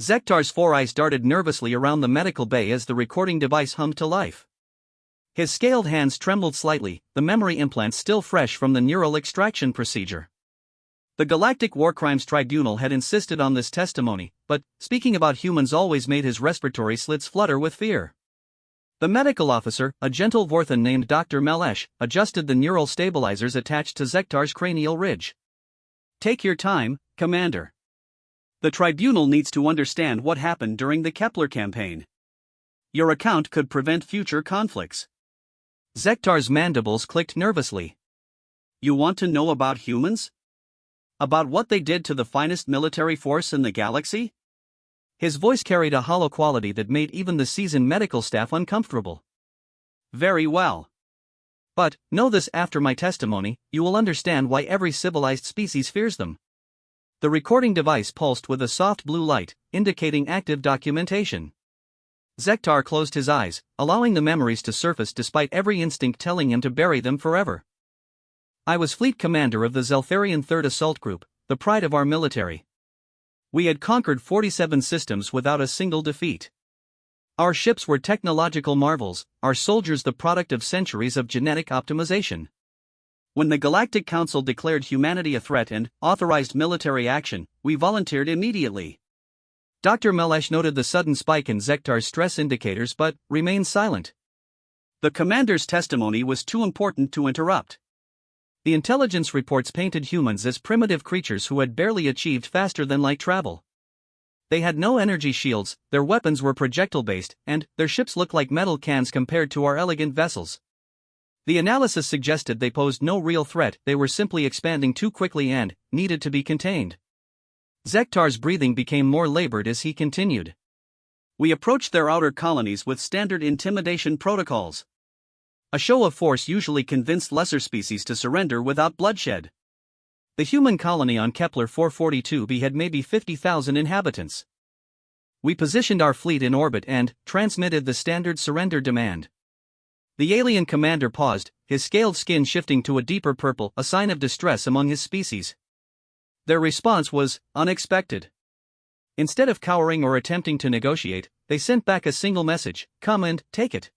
Zektar's four eyes darted nervously around the medical bay as the recording device hummed to life. His scaled hands trembled slightly, the memory implants still fresh from the neural extraction procedure. The Galactic War Crimes Tribunal had insisted on this testimony, but speaking about humans always made his respiratory slits flutter with fear. The medical officer, a gentle Vorthan named Dr. Melesh, adjusted the neural stabilizers attached to Zektar's cranial ridge. "Take your time, Commander. The tribunal needs to understand what happened during the Kepler campaign. Your account could prevent future conflicts." Zektar's mandibles clicked nervously. "You want to know about humans? About what they did to the finest military force in the galaxy?" His voice carried a hollow quality that made even the seasoned medical staff uncomfortable. "Very well. But, know this: after my testimony, you will understand why every civilized species fears them." The recording device pulsed with a soft blue light, indicating active documentation. Zektar closed his eyes, allowing the memories to surface despite every instinct telling him to bury them forever. "I was fleet commander of the Zeltharian 3rd Assault Group, the pride of our military. We had conquered 47 systems without a single defeat. Our ships were technological marvels, our soldiers the product of centuries of genetic optimization. When the Galactic Council declared humanity a threat and authorized military action, we volunteered immediately." Dr. Melesh noted the sudden spike in Zektar's stress indicators but remained silent. The commander's testimony was too important to interrupt. The intelligence reports painted humans as primitive creatures who had barely achieved faster-than-light travel. They had no energy shields, their weapons were projectile-based, and their ships looked like metal cans compared to our elegant vessels. The analysis suggested they posed no real threat, they were simply expanding too quickly and needed to be contained. Zektar's breathing became more labored as he continued. "We approached their outer colonies with standard intimidation protocols. A show of force usually convinced lesser species to surrender without bloodshed. The human colony on Kepler 442b had maybe 50,000 inhabitants. We positioned our fleet in orbit and transmitted the standard surrender demand." The alien commander paused, his scaled skin shifting to a deeper purple, a sign of distress among his species. Their response was unexpected. Instead of cowering or attempting to negotiate, they sent back a single message: "Come and take it."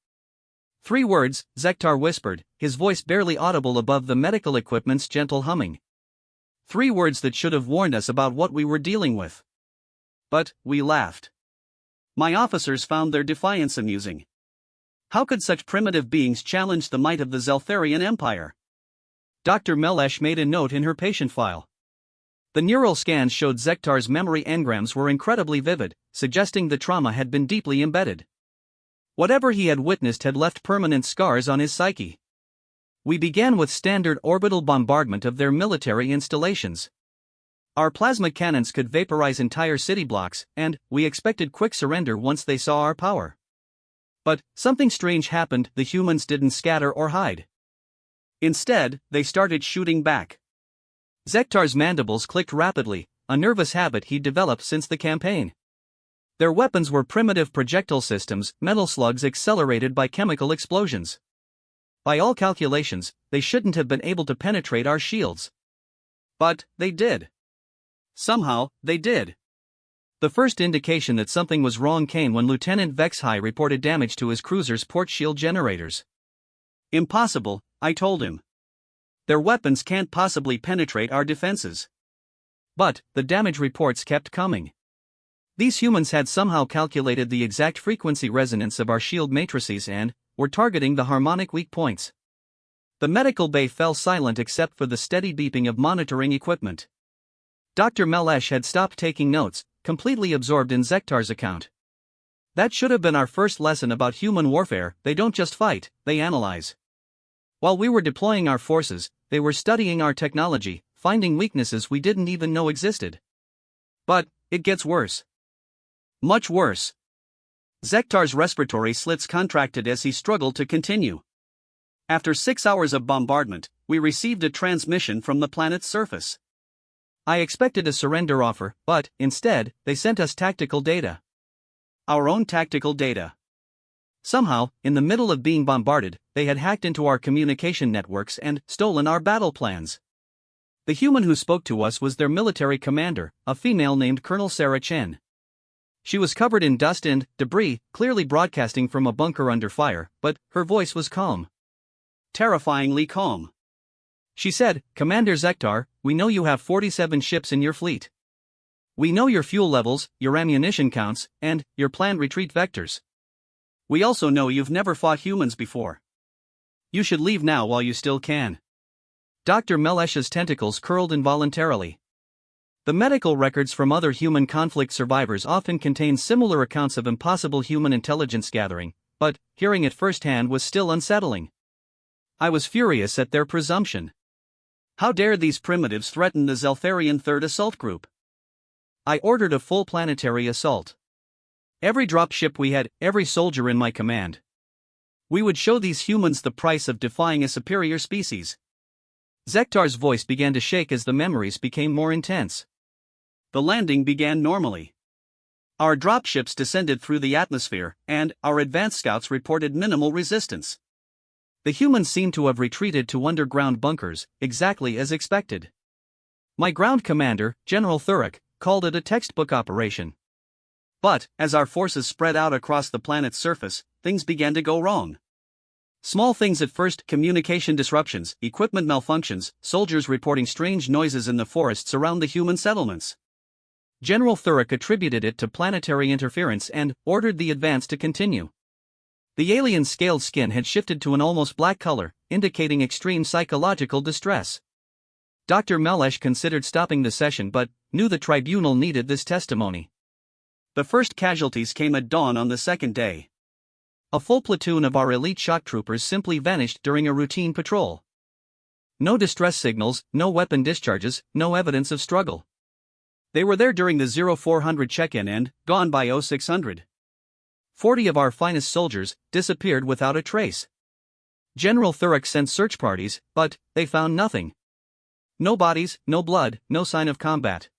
3 words, Zektar whispered, his voice barely audible above the medical equipment's gentle humming. 3 words that should have warned us about what we were dealing with. But we laughed. My officers found their defiance amusing. How could such primitive beings challenge the might of the Zeltharian Empire? Dr. Melesh made a note in her patient file. The neural scans showed Zektar's memory engrams were incredibly vivid, suggesting the trauma had been deeply embedded. Whatever he had witnessed had left permanent scars on his psyche. "We began with standard orbital bombardment of their military installations. Our plasma cannons could vaporize entire city blocks, and we expected quick surrender once they saw our power. But something strange happened: the humans didn't scatter or hide. Instead, they started shooting back." Zektar's mandibles clicked rapidly, a nervous habit he'd developed since the campaign. Their weapons were primitive projectile systems, metal slugs accelerated by chemical explosions. By all calculations, they shouldn't have been able to penetrate our shields. But they did. Somehow, they did. The first indication that something was wrong came when Lieutenant Vexhai reported damage to his cruiser's port shield generators. "Impossible," I told him. "Their weapons can't possibly penetrate our defenses." But the damage reports kept coming. These humans had somehow calculated the exact frequency resonance of our shield matrices and were targeting the harmonic weak points. The medical bay fell silent except for the steady beeping of monitoring equipment. Dr. Melesh had stopped taking notes, completely absorbed in Zektar's account. That should have been our first lesson about human warfare: they don't just fight, they analyze. While we were deploying our forces, they were studying our technology, finding weaknesses we didn't even know existed. But it gets worse. Much worse. Zektar's respiratory slits contracted as he struggled to continue. After 6 hours of bombardment, we received a transmission from the planet's surface. I expected a surrender offer, but, instead, they sent us tactical data. Our own tactical data. Somehow, in the middle of being bombarded, they had hacked into our communication networks and stolen our battle plans. The human who spoke to us was their military commander, a female named Colonel Sarah Chen. She was covered in dust and debris, clearly broadcasting from a bunker under fire, but her voice was calm. Terrifyingly calm. She said, "Commander Zektar, we know you have 47 ships in your fleet. We know your fuel levels, your ammunition counts, and your planned retreat vectors. We also know you've never fought humans before. You should leave now while you still can." Dr. Melesh's tentacles curled involuntarily. The medical records from other human conflict survivors often contain similar accounts of impossible human intelligence gathering, but hearing it firsthand was still unsettling. I was furious at their presumption. How dare these primitives threaten the Zeltharian Third Assault Group? I ordered a full planetary assault. Every dropship we had, every soldier in my command. We would show these humans the price of defying a superior species. Zektar's voice began to shake as the memories became more intense. The landing began normally. Our dropships descended through the atmosphere, and our advanced scouts reported minimal resistance. The humans seemed to have retreated to underground bunkers, exactly as expected. My ground commander, General Thurek, called it a textbook operation. But, as our forces spread out across the planet's surface, things began to go wrong. Small things at first: communication disruptions, equipment malfunctions, soldiers reporting strange noises in the forests around the human settlements. General Thurek attributed it to planetary interference and ordered the advance to continue. The alien's scaled skin had shifted to an almost black color, indicating extreme psychological distress. Dr. Melesh considered stopping the session but knew the tribunal needed this testimony. The first casualties came at dawn on the second day. A full platoon of our elite shock troopers simply vanished during a routine patrol. No distress signals, no weapon discharges, no evidence of struggle. They were there during the 0400 check-in and gone by 0600. 40 of our finest soldiers disappeared without a trace. General Thurek sent search parties, but they found nothing. No bodies, no blood, no sign of combat.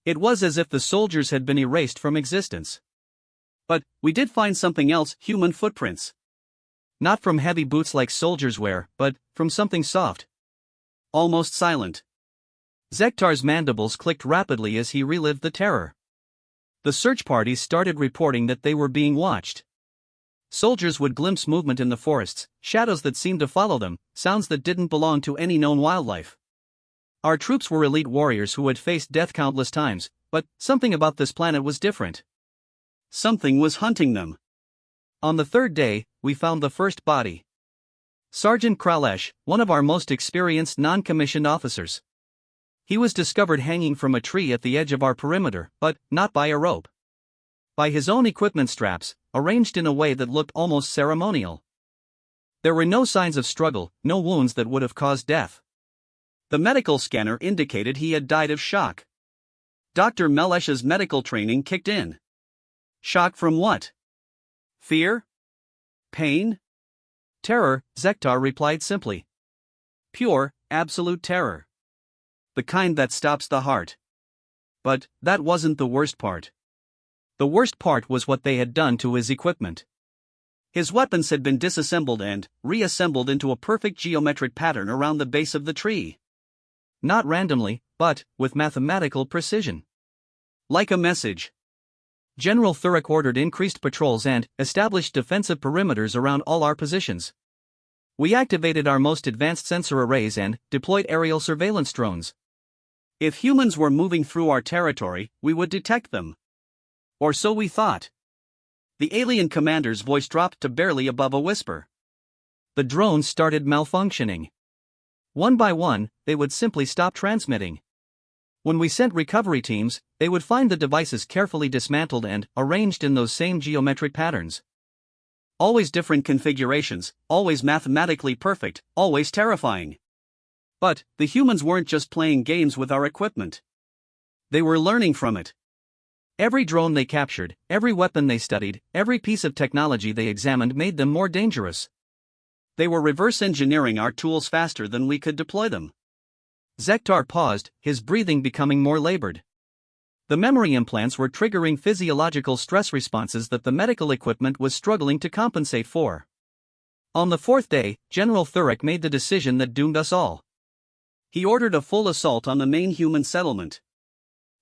It was as if the soldiers had been erased from existence. But we did find something else: human footprints. Not from heavy boots like soldiers wear, but from something soft. Almost silent. Zektar's mandibles clicked rapidly as he relived the terror. The search parties started reporting that they were being watched. Soldiers would glimpse movement in the forests, shadows that seemed to follow them, sounds that didn't belong to any known wildlife. Our troops were elite warriors who had faced death countless times, but something about this planet was different. Something was hunting them. On the third day, we found the first body. Sergeant Kralesh, one of our most experienced non-commissioned officers. He was discovered hanging from a tree at the edge of our perimeter, but not by a rope. By his own equipment straps, arranged in a way that looked almost ceremonial. There were no signs of struggle, no wounds that would have caused death. The medical scanner indicated he had died of shock. Dr. Melesh's medical training kicked in. Shock from what? Fear? Pain? Terror, Zektar replied simply. Pure, absolute terror. The kind that stops the heart. But that wasn't the worst part. The worst part was what they had done to his equipment. His weapons had been disassembled and reassembled into a perfect geometric pattern around the base of the tree. Not randomly, but with mathematical precision. Like a message. General Thurek ordered increased patrols and established defensive perimeters around all our positions. We activated our most advanced sensor arrays and deployed aerial surveillance drones. If humans were moving through our territory, we would detect them. Or so we thought. The alien commander's voice dropped to barely above a whisper. The drones started malfunctioning. One by one, they would simply stop transmitting. When we sent recovery teams, they would find the devices carefully dismantled and arranged in those same geometric patterns. Always different configurations, always mathematically perfect, always terrifying. But the humans weren't just playing games with our equipment. They were learning from it. Every drone they captured, every weapon they studied, every piece of technology they examined made them more dangerous. They were reverse engineering our tools faster than we could deploy them. Zektar paused, his breathing becoming more labored. The memory implants were triggering physiological stress responses that the medical equipment was struggling to compensate for. On the fourth day, General Thurek made the decision that doomed us all. He ordered a full assault on the main human settlement.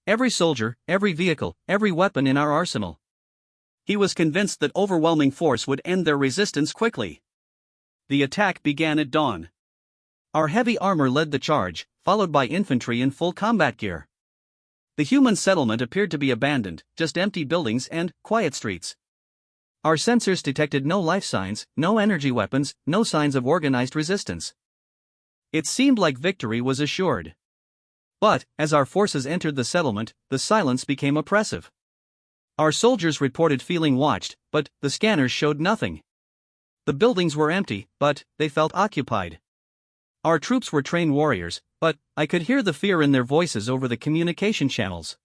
Every soldier, every vehicle, every weapon in our arsenal. He was convinced that overwhelming force would end their resistance quickly. The attack began at dawn. Our heavy armor led the charge, followed by infantry in full combat gear. The human settlement appeared to be abandoned, just empty buildings and quiet streets. Our sensors detected no life signs, no energy weapons, no signs of organized resistance. It seemed like victory was assured. But, as our forces entered the settlement, the silence became oppressive. Our soldiers reported feeling watched, but the scanners showed nothing. The buildings were empty, but they felt occupied. Our troops were trained warriors, but I could hear the fear in their voices over the communication channels.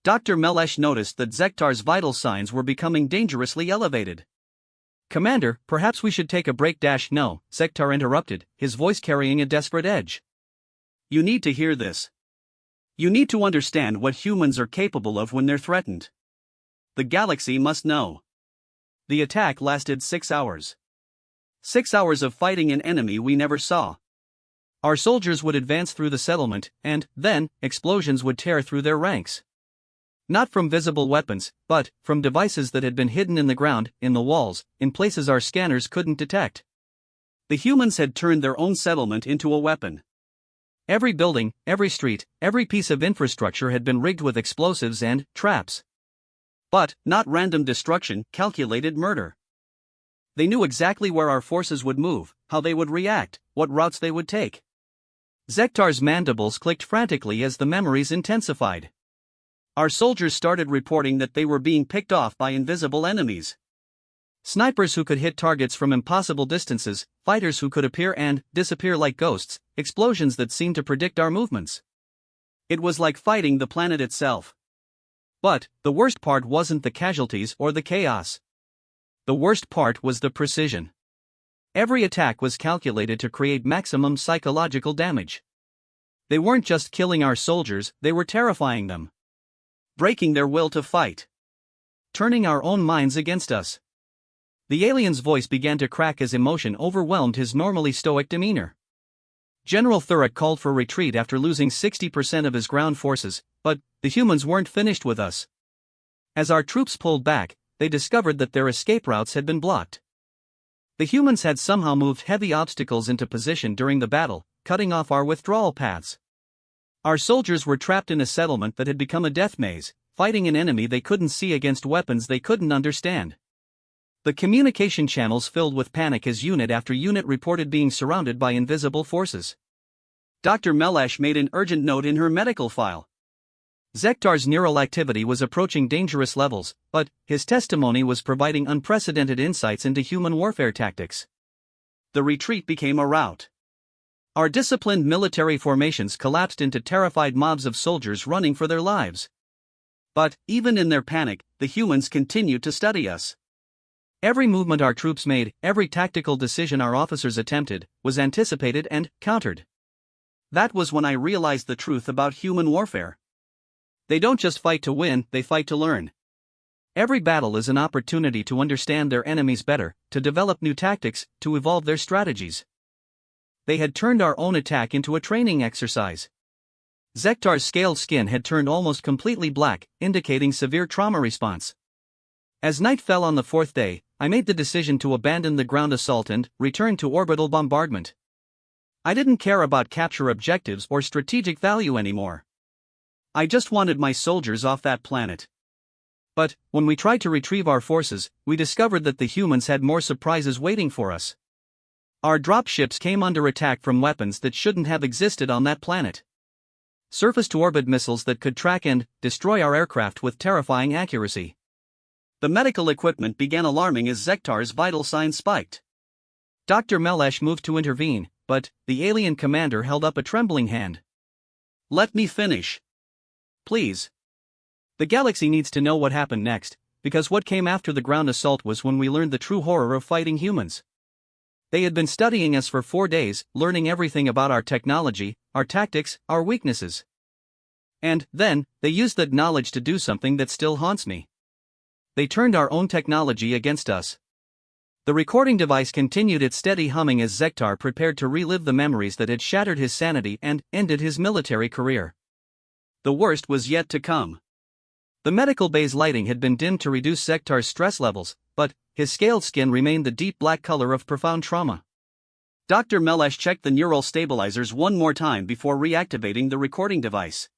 Dr. Melesh noticed that Zektar's vital signs were becoming dangerously elevated. "Commander, perhaps we should take a break." No, Zektar interrupted, his voice carrying a desperate edge. "You need to hear this. You need to understand what humans are capable of when they're threatened. The galaxy must know." The attack lasted 6 hours. 6 hours of fighting an enemy we never saw. Our soldiers would advance through the settlement, and then explosions would tear through their ranks. Not from visible weapons, but from devices that had been hidden in the ground, in the walls, in places our scanners couldn't detect. The humans had turned their own settlement into a weapon. Every building, every street, every piece of infrastructure had been rigged with explosives and traps. But not random destruction, calculated murder. They knew exactly where our forces would move, how they would react, what routes they would take. Zektar's mandibles clicked frantically as the memories intensified. Our soldiers started reporting that they were being picked off by invisible enemies. Snipers who could hit targets from impossible distances, fighters who could appear and disappear like ghosts, explosions that seemed to predict our movements. It was like fighting the planet itself. But the worst part wasn't the casualties or the chaos. The worst part was the precision. Every attack was calculated to create maximum psychological damage. They weren't just killing our soldiers, they were terrifying them. Breaking their will to fight. Turning our own minds against us. The alien's voice began to crack as emotion overwhelmed his normally stoic demeanor. General Thurrock called for retreat after losing 60% of his ground forces, but the humans weren't finished with us. As our troops pulled back, they discovered that their escape routes had been blocked. The humans had somehow moved heavy obstacles into position during the battle, cutting off our withdrawal paths. Our soldiers were trapped in a settlement that had become a death maze, fighting an enemy they couldn't see against weapons they couldn't understand. The communication channels filled with panic as unit after unit reported being surrounded by invisible forces. Dr. Melesh made an urgent note in her medical file. Zektar's neural activity was approaching dangerous levels, but his testimony was providing unprecedented insights into human warfare tactics. The retreat became a rout. Our disciplined military formations collapsed into terrified mobs of soldiers running for their lives. But, even in their panic, the humans continued to study us. Every movement our troops made, every tactical decision our officers attempted, was anticipated and countered. That was when I realized the truth about human warfare. They don't just fight to win, they fight to learn. Every battle is an opportunity to understand their enemies better, to develop new tactics, to evolve their strategies. They had turned our own attack into a training exercise. Zektar's scaled skin had turned almost completely black, indicating severe trauma response. As night fell on the 4th day, I made the decision to abandon the ground assault and return to orbital bombardment. I didn't care about capture objectives or strategic value anymore. I just wanted my soldiers off that planet. But, when we tried to retrieve our forces, we discovered that the humans had more surprises waiting for us. Our dropships came under attack from weapons that shouldn't have existed on that planet. Surface-to-orbit missiles that could track and destroy our aircraft with terrifying accuracy. The medical equipment began alarming as Zektar's vital signs spiked. Dr. Melesh moved to intervene, but the alien commander held up a trembling hand. "Let me finish. Please. The galaxy needs to know what happened next, because what came after the ground assault was when we learned the true horror of fighting humans. They had been studying us for 4 days, learning everything about our technology, our tactics, our weaknesses. And then, they used that knowledge to do something that still haunts me. They turned our own technology against us." The recording device continued its steady humming as Zektar prepared to relive the memories that had shattered his sanity and ended his military career. The worst was yet to come. The medical bay's lighting had been dimmed to reduce Zektar's stress levels, but his scaled skin remained the deep black color of profound trauma. Dr. Melesh checked the neural stabilizers one more time before reactivating the recording device.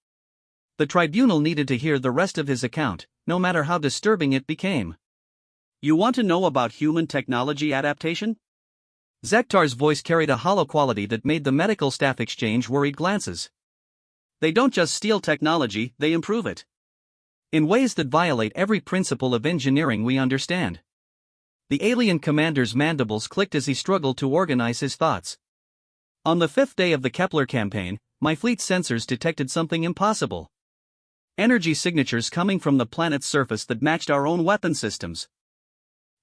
The tribunal needed to hear the rest of his account, no matter how disturbing it became. You want to know about human technology adaptation? Zektar's voice carried a hollow quality that made the medical staff exchange worried glances. They don't just steal technology, they improve it. In ways that violate every principle of engineering we understand. The alien commander's mandibles clicked as he struggled to organize his thoughts. On the 5th day of the Kepler campaign, my fleet's sensors detected something impossible. Energy signatures coming from the planet's surface that matched our own weapon systems.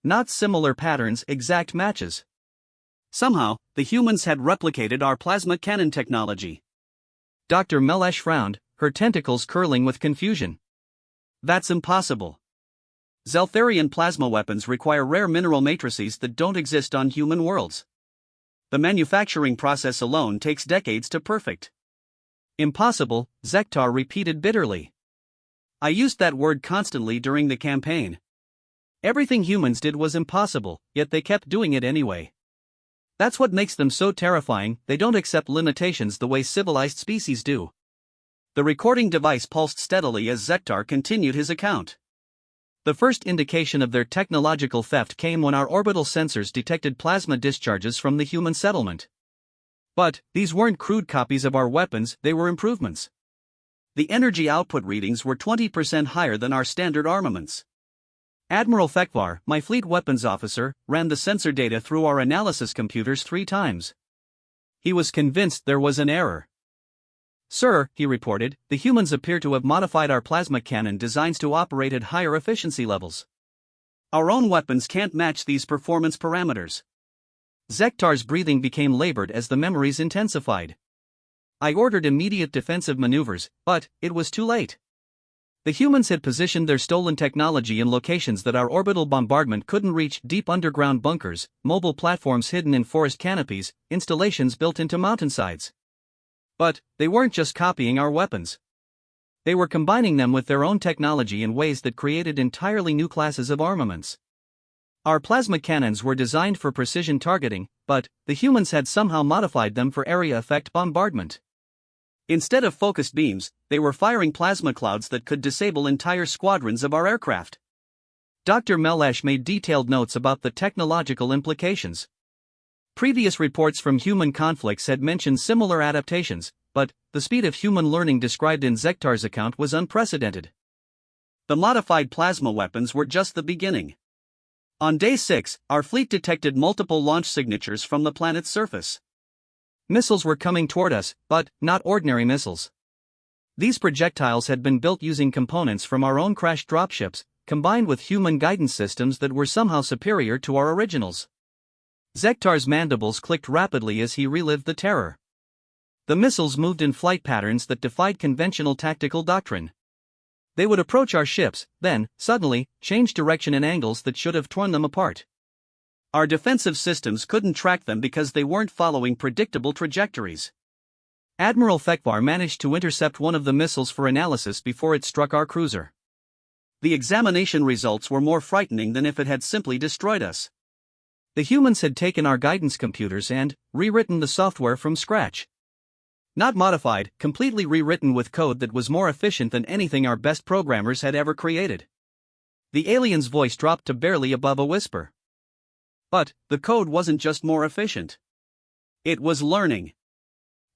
Not similar patterns, exact matches. Somehow, the humans had replicated our plasma cannon technology. Dr. Melesh frowned, her tentacles curling with confusion. That's impossible. Zeltharian plasma weapons require rare mineral matrices that don't exist on human worlds. The manufacturing process alone takes decades to perfect. Impossible, Zektar repeated bitterly. I used that word constantly during the campaign. Everything humans did was impossible, yet they kept doing it anyway. That's what makes them so terrifying, they don't accept limitations the way civilized species do. The recording device pulsed steadily as Zektar continued his account. The first indication of their technological theft came when our orbital sensors detected plasma discharges from the human settlement. But these weren't crude copies of our weapons, they were improvements. The energy output readings were 20% higher than our standard armaments. Admiral Fekvar, my fleet weapons officer, ran the sensor data through our analysis computers 3 times. He was convinced there was an error. Sir, he reported, the humans appear to have modified our plasma cannon designs to operate at higher efficiency levels. Our own weapons can't match these performance parameters. Zektar's breathing became labored as the memories intensified. I ordered immediate defensive maneuvers, but it was too late. The humans had positioned their stolen technology in locations that our orbital bombardment couldn't reach: deep underground bunkers, mobile platforms hidden in forest canopies, installations built into mountainsides. But they weren't just copying our weapons. They were combining them with their own technology in ways that created entirely new classes of armaments. Our plasma cannons were designed for precision targeting, but the humans had somehow modified them for area effect bombardment. Instead of focused beams, they were firing plasma clouds that could disable entire squadrons of our aircraft. Dr. Melesh made detailed notes about the technological implications. Previous reports from human conflicts had mentioned similar adaptations, but the speed of human learning described in Zektar's account was unprecedented. The modified plasma weapons were just the beginning. On day 6, our fleet detected multiple launch signatures from the planet's surface. Missiles were coming toward us, but not ordinary missiles. These projectiles had been built using components from our own crashed dropships, combined with human guidance systems that were somehow superior to our originals. Zektar's mandibles clicked rapidly as he relived the terror. The missiles moved in flight patterns that defied conventional tactical doctrine. They would approach our ships, then, suddenly, change direction in angles that should have torn them apart. Our defensive systems couldn't track them because they weren't following predictable trajectories. Admiral Fekvar managed to intercept one of the missiles for analysis before it struck our cruiser. The examination results were more frightening than if it had simply destroyed us. The humans had taken our guidance computers and rewritten the software from scratch. Not modified, completely rewritten with code that was more efficient than anything our best programmers had ever created. The alien's voice dropped to barely above a whisper. But the code wasn't just more efficient. It was learning.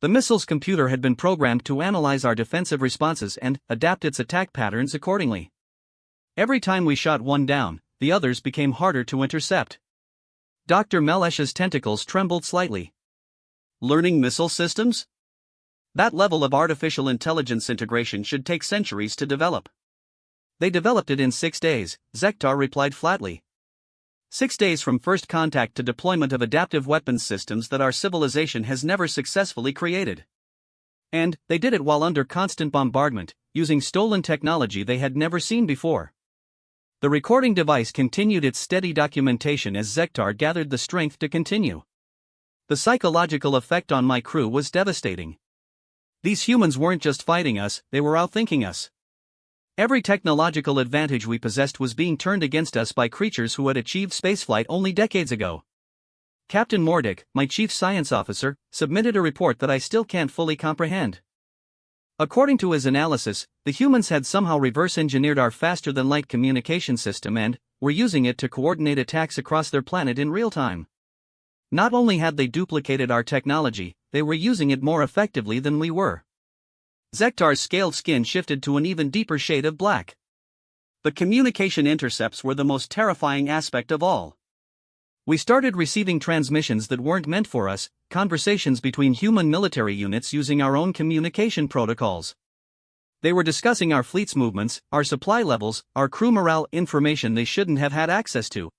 The missile's computer had been programmed to analyze our defensive responses and adapt its attack patterns accordingly. Every time we shot one down, the others became harder to intercept. Dr. Melesh's tentacles trembled slightly. Learning missile systems? That level of artificial intelligence integration should take centuries to develop. They developed it in 6 days, Zektar replied flatly. 6 days from first contact to deployment of adaptive weapons systems that our civilization has never successfully created. And they did it while under constant bombardment, using stolen technology they had never seen before. The recording device continued its steady documentation as Zektar gathered the strength to continue. The psychological effect on my crew was devastating. These humans weren't just fighting us, they were outthinking us. Every technological advantage we possessed was being turned against us by creatures who had achieved spaceflight only decades ago. Captain Mordick, my chief science officer, submitted a report that I still can't fully comprehend. According to his analysis, the humans had somehow reverse-engineered our faster-than-light communication system and were using it to coordinate attacks across their planet in real time. Not only had they duplicated our technology, they were using it more effectively than we were. Zektar's scaled skin shifted to an even deeper shade of black. The communication intercepts were the most terrifying aspect of all. We started receiving transmissions that weren't meant for us, conversations between human military units using our own communication protocols. They were discussing our fleet's movements, our supply levels, our crew morale, information they shouldn't have had access to.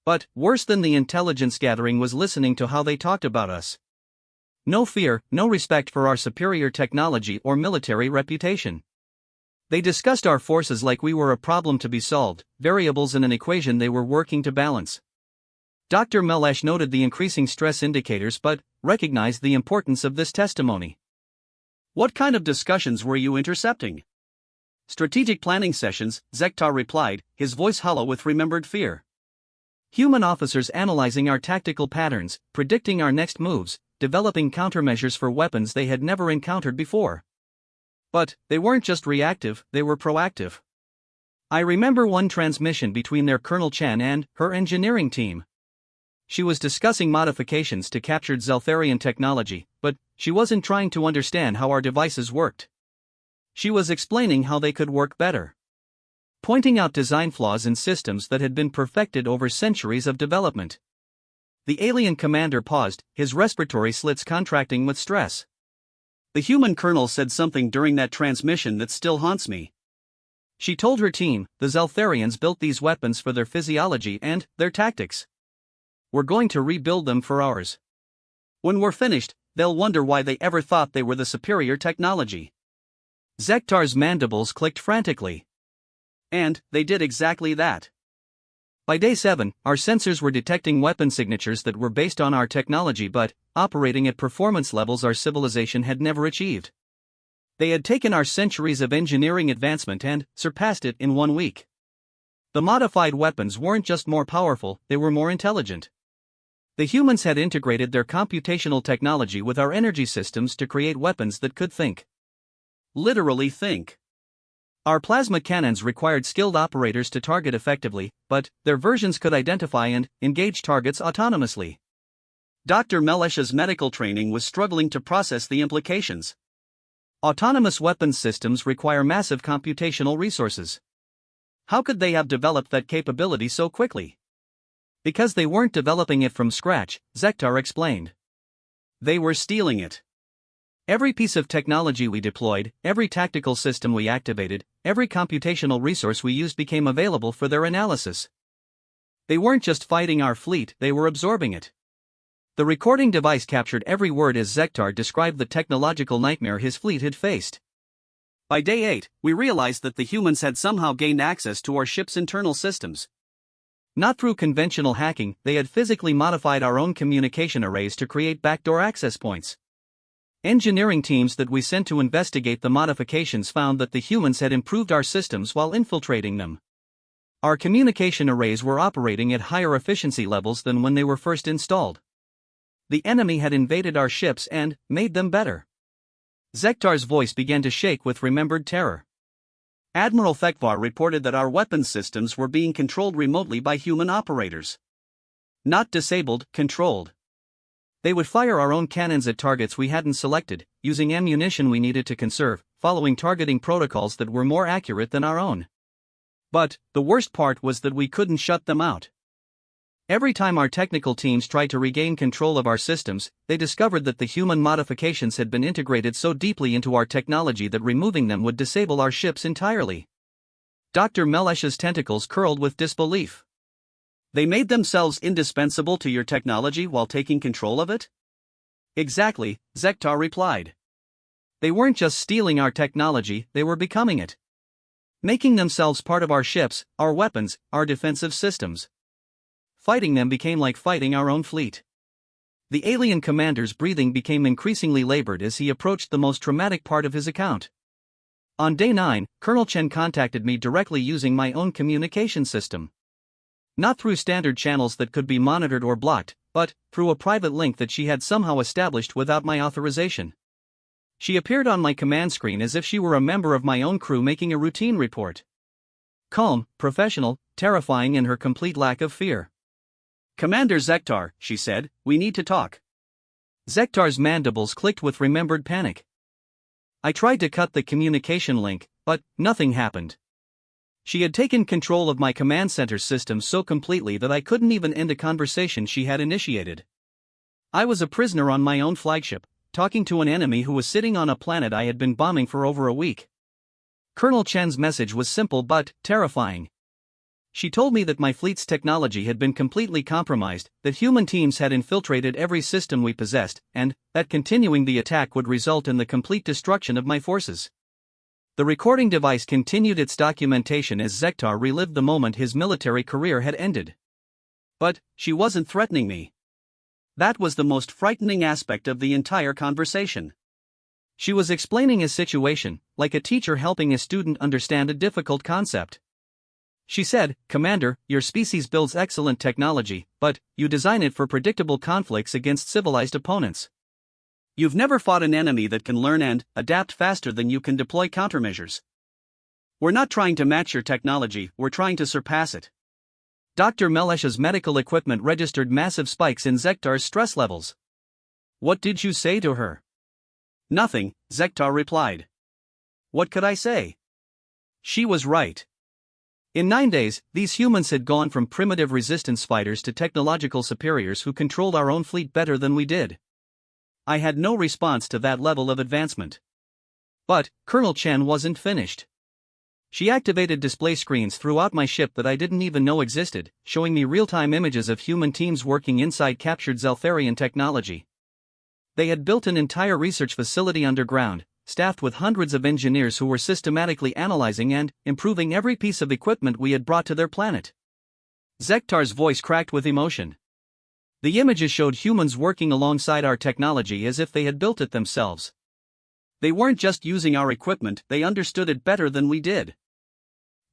But, worse than the intelligence gathering was listening to how they talked about us. No fear, no respect for our superior technology or military reputation. They discussed our forces like we were a problem to be solved, variables in an equation they were working to balance. Dr. Melesh noted the increasing stress indicators but recognized the importance of this testimony. What kind of discussions were you intercepting? Strategic planning sessions, Zektar replied, his voice hollow with remembered fear. Human officers analyzing our tactical patterns, predicting our next moves, developing countermeasures for weapons they had never encountered before. But they weren't just reactive, they were proactive. I remember one transmission between their Colonel Chen and her engineering team. She was discussing modifications to captured Zeltharian technology, but she wasn't trying to understand how our devices worked. She was explaining how they could work better. Pointing out design flaws in systems that had been perfected over centuries of development. The alien commander paused, his respiratory slits contracting with stress. The human colonel said something during that transmission that still haunts me. She told her team, the Zeltharians built these weapons for their physiology and their tactics. We're going to rebuild them for ours. When we're finished, they'll wonder why they ever thought they were the superior technology. Zektar's mandibles clicked frantically. And they did exactly that. By day 7, our sensors were detecting weapon signatures that were based on our technology but operating at performance levels our civilization had never achieved. They had taken our centuries of engineering advancement and surpassed it in 1 week. The modified weapons weren't just more powerful, they were more intelligent. The humans had integrated their computational technology with our energy systems to create weapons that could think. Literally think. Our plasma cannons required skilled operators to target effectively, but their versions could identify and engage targets autonomously. Dr. Melesh's medical training was struggling to process the implications. Autonomous weapons systems require massive computational resources. How could they have developed that capability so quickly? Because they weren't developing it from scratch, Zektar explained. They were stealing it. Every piece of technology we deployed, every tactical system we activated, every computational resource we used became available for their analysis. They weren't just fighting our fleet, they were absorbing it. The recording device captured every word as Zektar described the technological nightmare his fleet had faced. By day 8, we realized that the humans had somehow gained access to our ship's internal systems. Not through conventional hacking, they had physically modified our own communication arrays to create backdoor access points. Engineering teams that we sent to investigate the modifications found that the humans had improved our systems while infiltrating them. Our communication arrays were operating at higher efficiency levels than when they were first installed. The enemy had invaded our ships and made them better. Zektar's voice began to shake with remembered terror. Admiral Thekvar reported that our weapons systems were being controlled remotely by human operators. Not disabled, controlled. They would fire our own cannons at targets we hadn't selected, using ammunition we needed to conserve, following targeting protocols that were more accurate than our own. But the worst part was that we couldn't shut them out. Every time our technical teams tried to regain control of our systems, they discovered that the human modifications had been integrated so deeply into our technology that removing them would disable our ships entirely. Dr. Melesh's tentacles curled with disbelief. They made themselves indispensable to your technology while taking control of it? Exactly, Zektar replied. They weren't just stealing our technology, they were becoming it. Making themselves part of our ships, our weapons, our defensive systems. Fighting them became like fighting our own fleet. The alien commander's breathing became increasingly labored as he approached the most traumatic part of his account. On day 9, Colonel Chen contacted me directly using my own communication system. Not through standard channels that could be monitored or blocked, but through a private link that she had somehow established without my authorization. She appeared on my command screen as if she were a member of my own crew making a routine report. Calm, professional, terrifying in her complete lack of fear. "Commander Zektar," she said, "we need to talk." Zektar's mandibles clicked with remembered panic. I tried to cut the communication link, but nothing happened. She had taken control of my command center system so completely that I couldn't even end a conversation she had initiated. I was a prisoner on my own flagship, talking to an enemy who was sitting on a planet I had been bombing for over a week. Colonel Chen's message was simple but terrifying. She told me that my fleet's technology had been completely compromised, that human teams had infiltrated every system we possessed, and that continuing the attack would result in the complete destruction of my forces. The recording device continued its documentation as Zektar relived the moment his military career had ended. But she wasn't threatening me. That was the most frightening aspect of the entire conversation. She was explaining a situation, like a teacher helping a student understand a difficult concept. She said, "Commander, your species builds excellent technology, but you design it for predictable conflicts against civilized opponents. You've never fought an enemy that can learn and adapt faster than you can deploy countermeasures. We're not trying to match your technology, we're trying to surpass it." Dr. Melesh's medical equipment registered massive spikes in Zektar's stress levels. "What did you say to her?" "Nothing," Zektar replied. "What could I say?" She was right. In 9 days, these humans had gone from primitive resistance fighters to technological superiors who controlled our own fleet better than we did. I had no response to that level of advancement. But Colonel Chen wasn't finished. She activated display screens throughout my ship that I didn't even know existed, showing me real-time images of human teams working inside captured Zeltharian technology. They had built an entire research facility underground, staffed with hundreds of engineers who were systematically analyzing and improving every piece of equipment we had brought to their planet. Zektar's voice cracked with emotion. The images showed humans working alongside our technology as if they had built it themselves. They weren't just using our equipment, they understood it better than we did.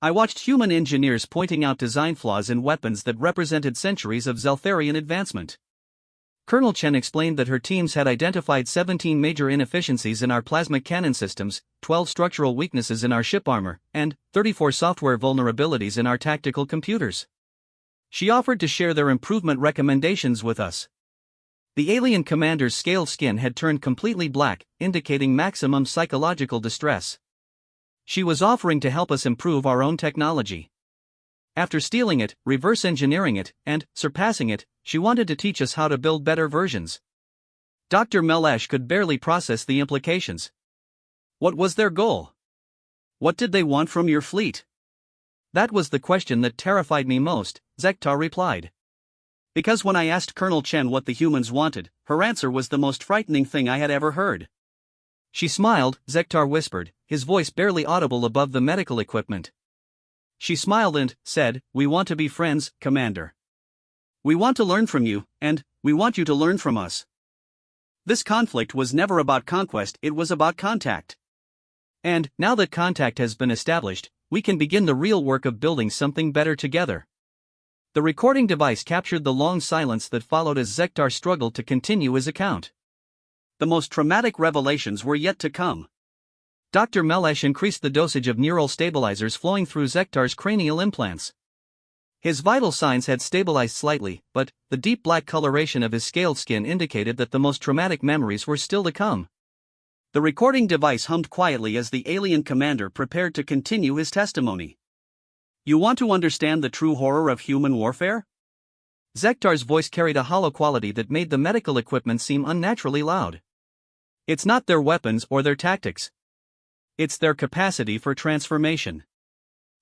I watched human engineers pointing out design flaws in weapons that represented centuries of Zeltharian advancement. Colonel Chen explained that her teams had identified 17 major inefficiencies in our plasma cannon systems, 12 structural weaknesses in our ship armor, and 34 software vulnerabilities in our tactical computers. She offered to share their improvement recommendations with us. The alien commander's scaled skin had turned completely black, indicating maximum psychological distress. She was offering to help us improve our own technology. After stealing it, reverse engineering it, and surpassing it, she wanted to teach us how to build better versions. Dr. Melesh could barely process the implications. What was their goal? What did they want from your fleet? That was the question that terrified me most, Zektar replied. Because when I asked Colonel Chen what the humans wanted, her answer was the most frightening thing I had ever heard. She smiled, Zektar whispered, his voice barely audible above the medical equipment. She smiled and said, "We want to be friends, Commander. We want to learn from you, and we want you to learn from us." This conflict was never about conquest, it was about contact. And now that contact has been established, we can begin the real work of building something better together. The recording device captured the long silence that followed as Zektar struggled to continue his account. The most traumatic revelations were yet to come. Dr. Melesh increased the dosage of neural stabilizers flowing through Zektar's cranial implants. His vital signs had stabilized slightly, but the deep black coloration of his scaled skin indicated that the most traumatic memories were still to come. The recording device hummed quietly as the alien commander prepared to continue his testimony. "You want to understand the true horror of human warfare?" Zektar's voice carried a hollow quality that made the medical equipment seem unnaturally loud. "It's not their weapons or their tactics. It's their capacity for transformation.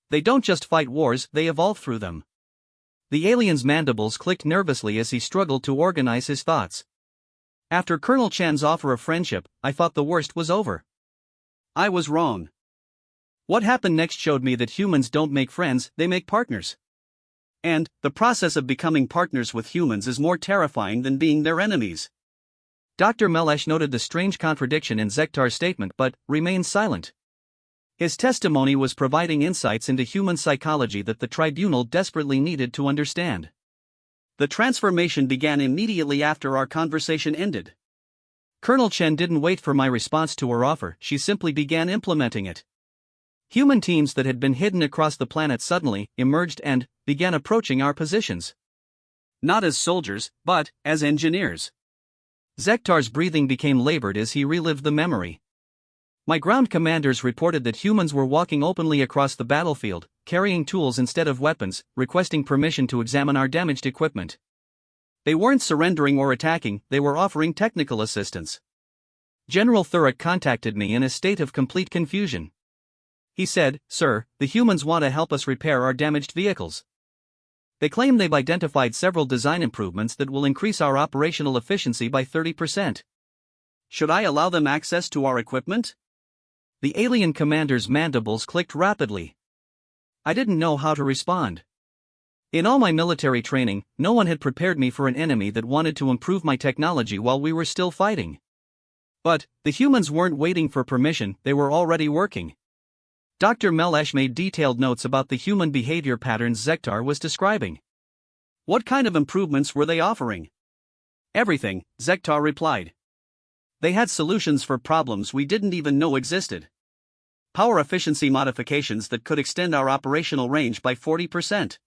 They don't just fight wars, they evolve through them." The alien's mandibles clicked nervously as he struggled to organize his thoughts. After Colonel Chen's offer of friendship, I thought the worst was over. I was wrong. What happened next showed me that humans don't make friends, they make partners. And the process of becoming partners with humans is more terrifying than being their enemies. Dr. Melesh noted the strange contradiction in Zektar's statement but remained silent. His testimony was providing insights into human psychology that the tribunal desperately needed to understand. The transformation began immediately after our conversation ended. Colonel Chen didn't wait for my response to her offer, she simply began implementing it. Human teams that had been hidden across the planet suddenly emerged and began approaching our positions. Not as soldiers, but as engineers. Zektar's breathing became labored as he relived the memory. My ground commanders reported that humans were walking openly across the battlefield, carrying tools instead of weapons, requesting permission to examine our damaged equipment. They weren't surrendering or attacking, they were offering technical assistance. General Thurrock contacted me in a state of complete confusion. He said, "Sir, the humans want to help us repair our damaged vehicles. They claim they've identified several design improvements that will increase our operational efficiency by 30%. Should I allow them access to our equipment?" The alien commander's mandibles clicked rapidly. I didn't know how to respond. In all my military training, no one had prepared me for an enemy that wanted to improve my technology while we were still fighting. But the humans weren't waiting for permission, they were already working. Dr. Melesh made detailed notes about the human behavior patterns Zektar was describing. What kind of improvements were they offering? Everything, Zektar replied. They had solutions for problems we didn't even know existed. Power efficiency modifications that could extend our operational range by 40%.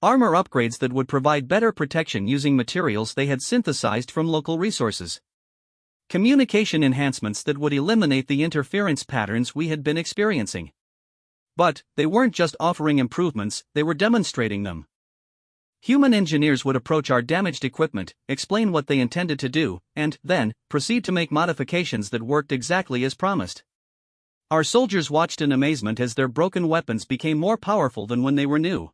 Armor upgrades that would provide better protection using materials they had synthesized from local resources. Communication enhancements that would eliminate the interference patterns we had been experiencing. But they weren't just offering improvements, they were demonstrating them. Human engineers would approach our damaged equipment, explain what they intended to do, and then proceed to make modifications that worked exactly as promised. Our soldiers watched in amazement as their broken weapons became more powerful than when they were new.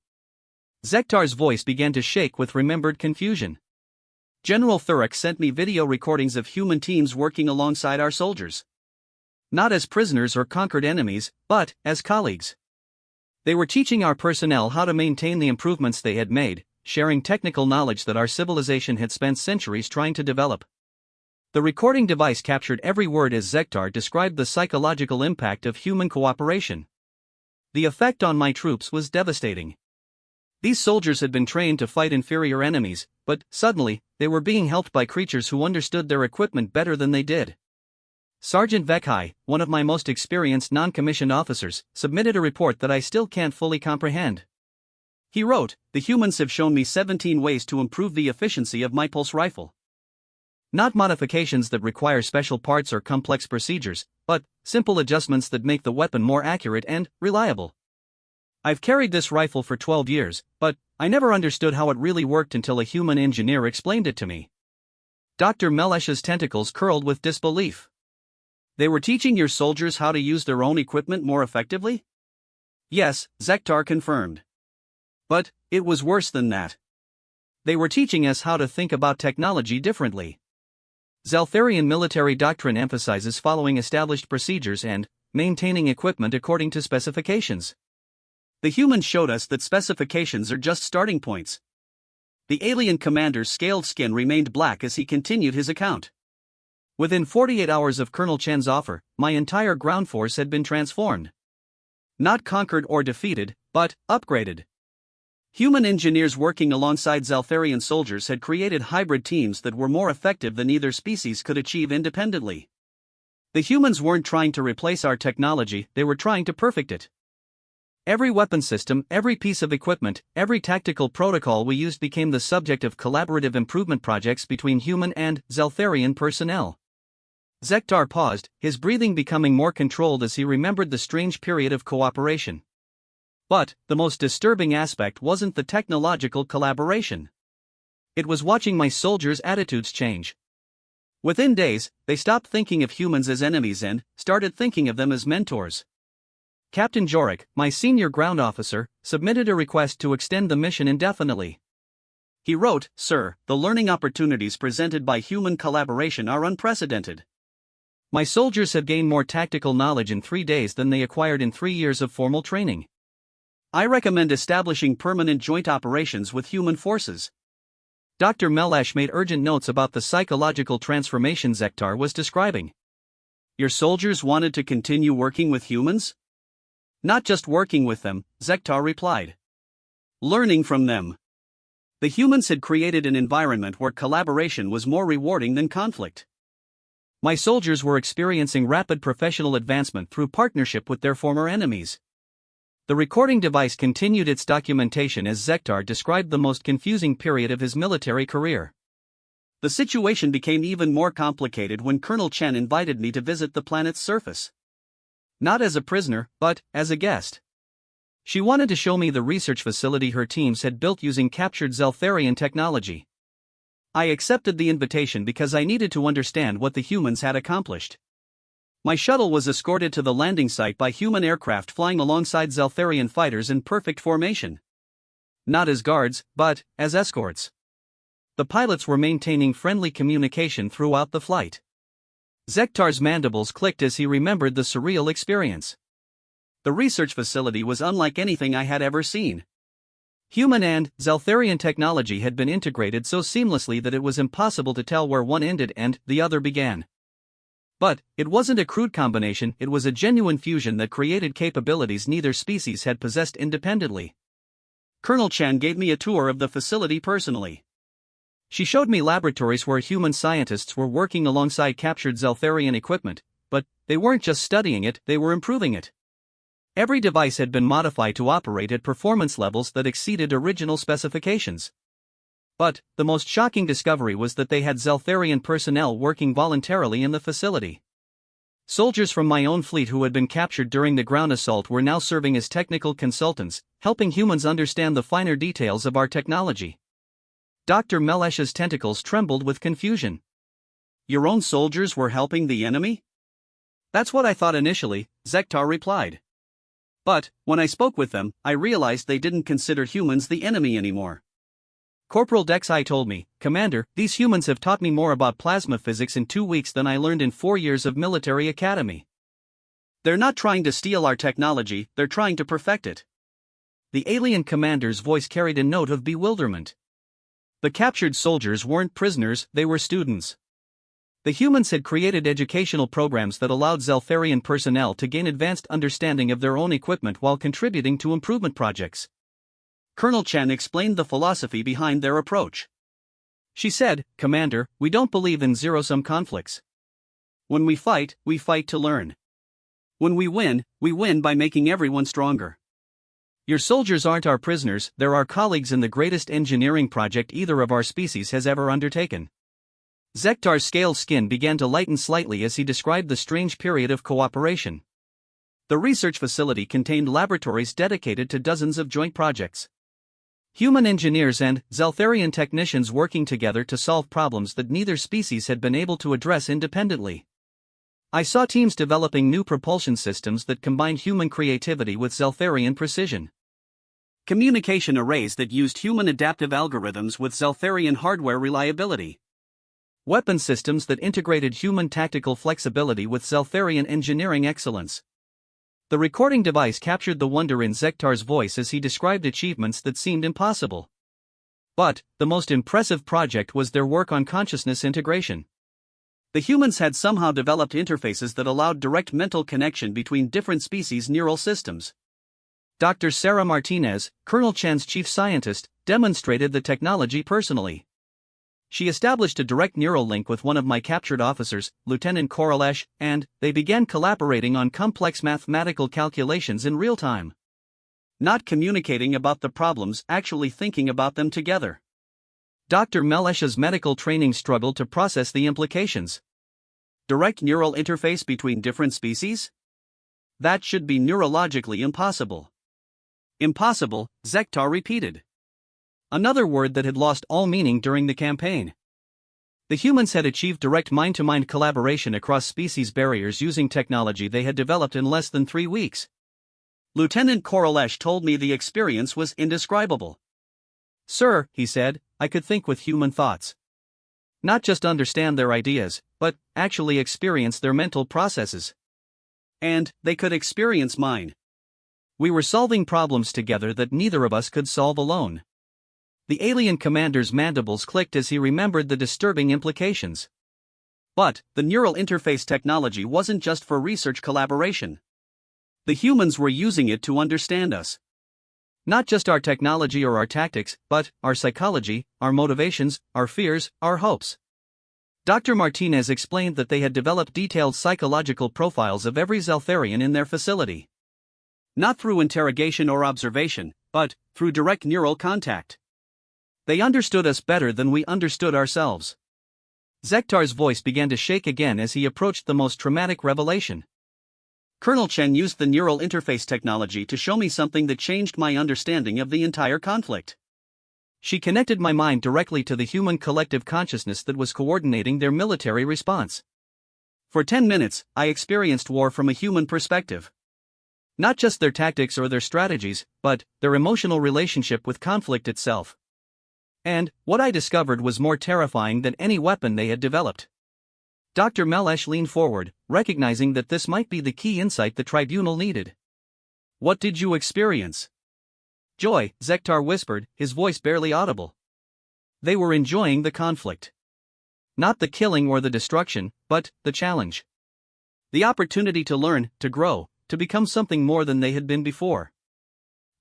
Zektar's voice began to shake with remembered confusion. General Thurrock sent me video recordings of human teams working alongside our soldiers. Not as prisoners or conquered enemies, but as colleagues. They were teaching our personnel how to maintain the improvements they had made, sharing technical knowledge that our civilization had spent centuries trying to develop. The recording device captured every word as Zektar described the psychological impact of human cooperation. The effect on my troops was devastating. These soldiers had been trained to fight inferior enemies, but suddenly, they were being helped by creatures who understood their equipment better than they did. Sergeant Vekhai, one of my most experienced non-commissioned officers, submitted a report that I still can't fully comprehend. He wrote, "The humans have shown me 17 ways to improve the efficiency of my pulse rifle. Not modifications that require special parts or complex procedures, but simple adjustments that make the weapon more accurate and reliable. I've carried this rifle for 12 years, but I never understood how it really worked until a human engineer explained it to me." Dr. Melesh's tentacles curled with disbelief. They were teaching your soldiers how to use their own equipment more effectively? Yes, Zektar confirmed. But it was worse than that. They were teaching us how to think about technology differently. Zeltharian military doctrine emphasizes following established procedures and maintaining equipment according to specifications. The humans showed us that specifications are just starting points. The alien commander's scaled skin remained black as he continued his account. Within 48 hours of Colonel Chen's offer, my entire ground force had been transformed. Not conquered or defeated, but upgraded. Human engineers working alongside Zeltharian soldiers had created hybrid teams that were more effective than either species could achieve independently. The humans weren't trying to replace our technology, they were trying to perfect it. Every weapon system, every piece of equipment, every tactical protocol we used became the subject of collaborative improvement projects between human and Zeltharian personnel. Zektar paused, his breathing becoming more controlled as he remembered the strange period of cooperation. But the most disturbing aspect wasn't the technological collaboration. It was watching my soldiers' attitudes change. Within days, they stopped thinking of humans as enemies and started thinking of them as mentors. Captain Jorik, my senior ground officer, submitted a request to extend the mission indefinitely. He wrote, "Sir, the learning opportunities presented by human collaboration are unprecedented. My soldiers have gained more tactical knowledge in 3 days than they acquired in 3 years of formal training. I recommend establishing permanent joint operations with human forces. Dr. Melesh made urgent notes about the psychological transformation Zektar was describing. Your soldiers wanted to continue working with humans? Not just working with them, Zektar replied. Learning from them. The humans had created an environment where collaboration was more rewarding than conflict. My soldiers were experiencing rapid professional advancement through partnership with their former enemies. The recording device continued its documentation as Zektar described the most confusing period of his military career. The situation became even more complicated when Colonel Chen invited me to visit the planet's surface. Not as a prisoner, but as a guest. She wanted to show me the research facility her teams had built using captured Zeltharian technology. I accepted the invitation because I needed to understand what the humans had accomplished. My shuttle was escorted to the landing site by human aircraft flying alongside Zeltharian fighters in perfect formation. Not as guards, but as escorts. The pilots were maintaining friendly communication throughout the flight. Zektar's mandibles clicked as he remembered the surreal experience. The research facility was unlike anything I had ever seen. Human and Zeltharian technology had been integrated so seamlessly that it was impossible to tell where one ended and the other began. But it wasn't a crude combination, it was a genuine fusion that created capabilities neither species had possessed independently. Colonel Chen gave me a tour of the facility personally. She showed me laboratories where human scientists were working alongside captured Zeltharian equipment, but they weren't just studying it, they were improving it. Every device had been modified to operate at performance levels that exceeded original specifications. But the most shocking discovery was that they had Zeltharian personnel working voluntarily in the facility. Soldiers from my own fleet who had been captured during the ground assault were now serving as technical consultants, helping humans understand the finer details of our technology. Dr. Melesh's tentacles trembled with confusion. Your own soldiers were helping the enemy? That's what I thought initially, Zektar replied. But, when I spoke with them, I realized they didn't consider humans the enemy anymore. Corporal Dexai told me, Commander, these humans have taught me more about plasma physics in 2 weeks than I learned in 4 years of military academy. They're not trying to steal our technology, they're trying to perfect it. The alien commander's voice carried a note of bewilderment. The captured soldiers weren't prisoners, they were students. The humans had created educational programs that allowed Zeltharian personnel to gain advanced understanding of their own equipment while contributing to improvement projects. Colonel Chen explained the philosophy behind their approach. She said, Commander, we don't believe in zero-sum conflicts. When we fight to learn. When we win by making everyone stronger. Your soldiers aren't our prisoners, they're our colleagues in the greatest engineering project either of our species has ever undertaken. Zektar's scaled skin began to lighten slightly as he described the strange period of cooperation. The research facility contained laboratories dedicated to dozens of joint projects. Human engineers and Zeltharian technicians working together to solve problems that neither species had been able to address independently. I saw teams developing new propulsion systems that combined human creativity with Zeltharian precision. Communication arrays that used human adaptive algorithms with Zeltharian hardware reliability. Weapon systems that integrated human tactical flexibility with Zeltharian engineering excellence. The recording device captured the wonder in Zektar's voice as he described achievements that seemed impossible. But the most impressive project was their work on consciousness integration. The humans had somehow developed interfaces that allowed direct mental connection between different species' neural systems. Dr. Sarah Martinez, Colonel Chen's chief scientist, demonstrated the technology personally. She established a direct neural link with one of my captured officers, Lieutenant Koralesh, and they began collaborating on complex mathematical calculations in real time. Not communicating about the problems, actually thinking about them together. Dr. Melesh's medical training struggled to process the implications. Direct neural interface between different species? That should be neurologically impossible. Impossible, Zektar repeated. Another word that had lost all meaning during the campaign. The humans had achieved direct mind-to-mind collaboration across species barriers using technology they had developed in less than 3 weeks. Lieutenant Koralesh told me the experience was indescribable. Sir, he said, I could think with human thoughts. Not just understand their ideas, but actually experience their mental processes. And they could experience mine. We were solving problems together that neither of us could solve alone. The alien commander's mandibles clicked as he remembered the disturbing implications. But the neural interface technology wasn't just for research collaboration. The humans were using it to understand us. Not just our technology or our tactics, but our psychology, our motivations, our fears, our hopes. Dr. Martinez explained that they had developed detailed psychological profiles of every Zeltharian in their facility. Not through interrogation or observation, but through direct neural contact. They understood us better than we understood ourselves. Zektar's voice began to shake again as he approached the most traumatic revelation. Colonel Chen used the neural interface technology to show me something that changed my understanding of the entire conflict. She connected my mind directly to the human collective consciousness that was coordinating their military response. For 10 minutes, I experienced war from a human perspective. Not just their tactics or their strategies, but their emotional relationship with conflict itself. And what I discovered was more terrifying than any weapon they had developed. Dr. Melesh leaned forward, recognizing that this might be the key insight the tribunal needed. What did you experience? Joy, Zektar whispered, his voice barely audible. They were enjoying the conflict. Not the killing or the destruction, but the challenge. The opportunity to learn, to grow, to become something more than they had been before.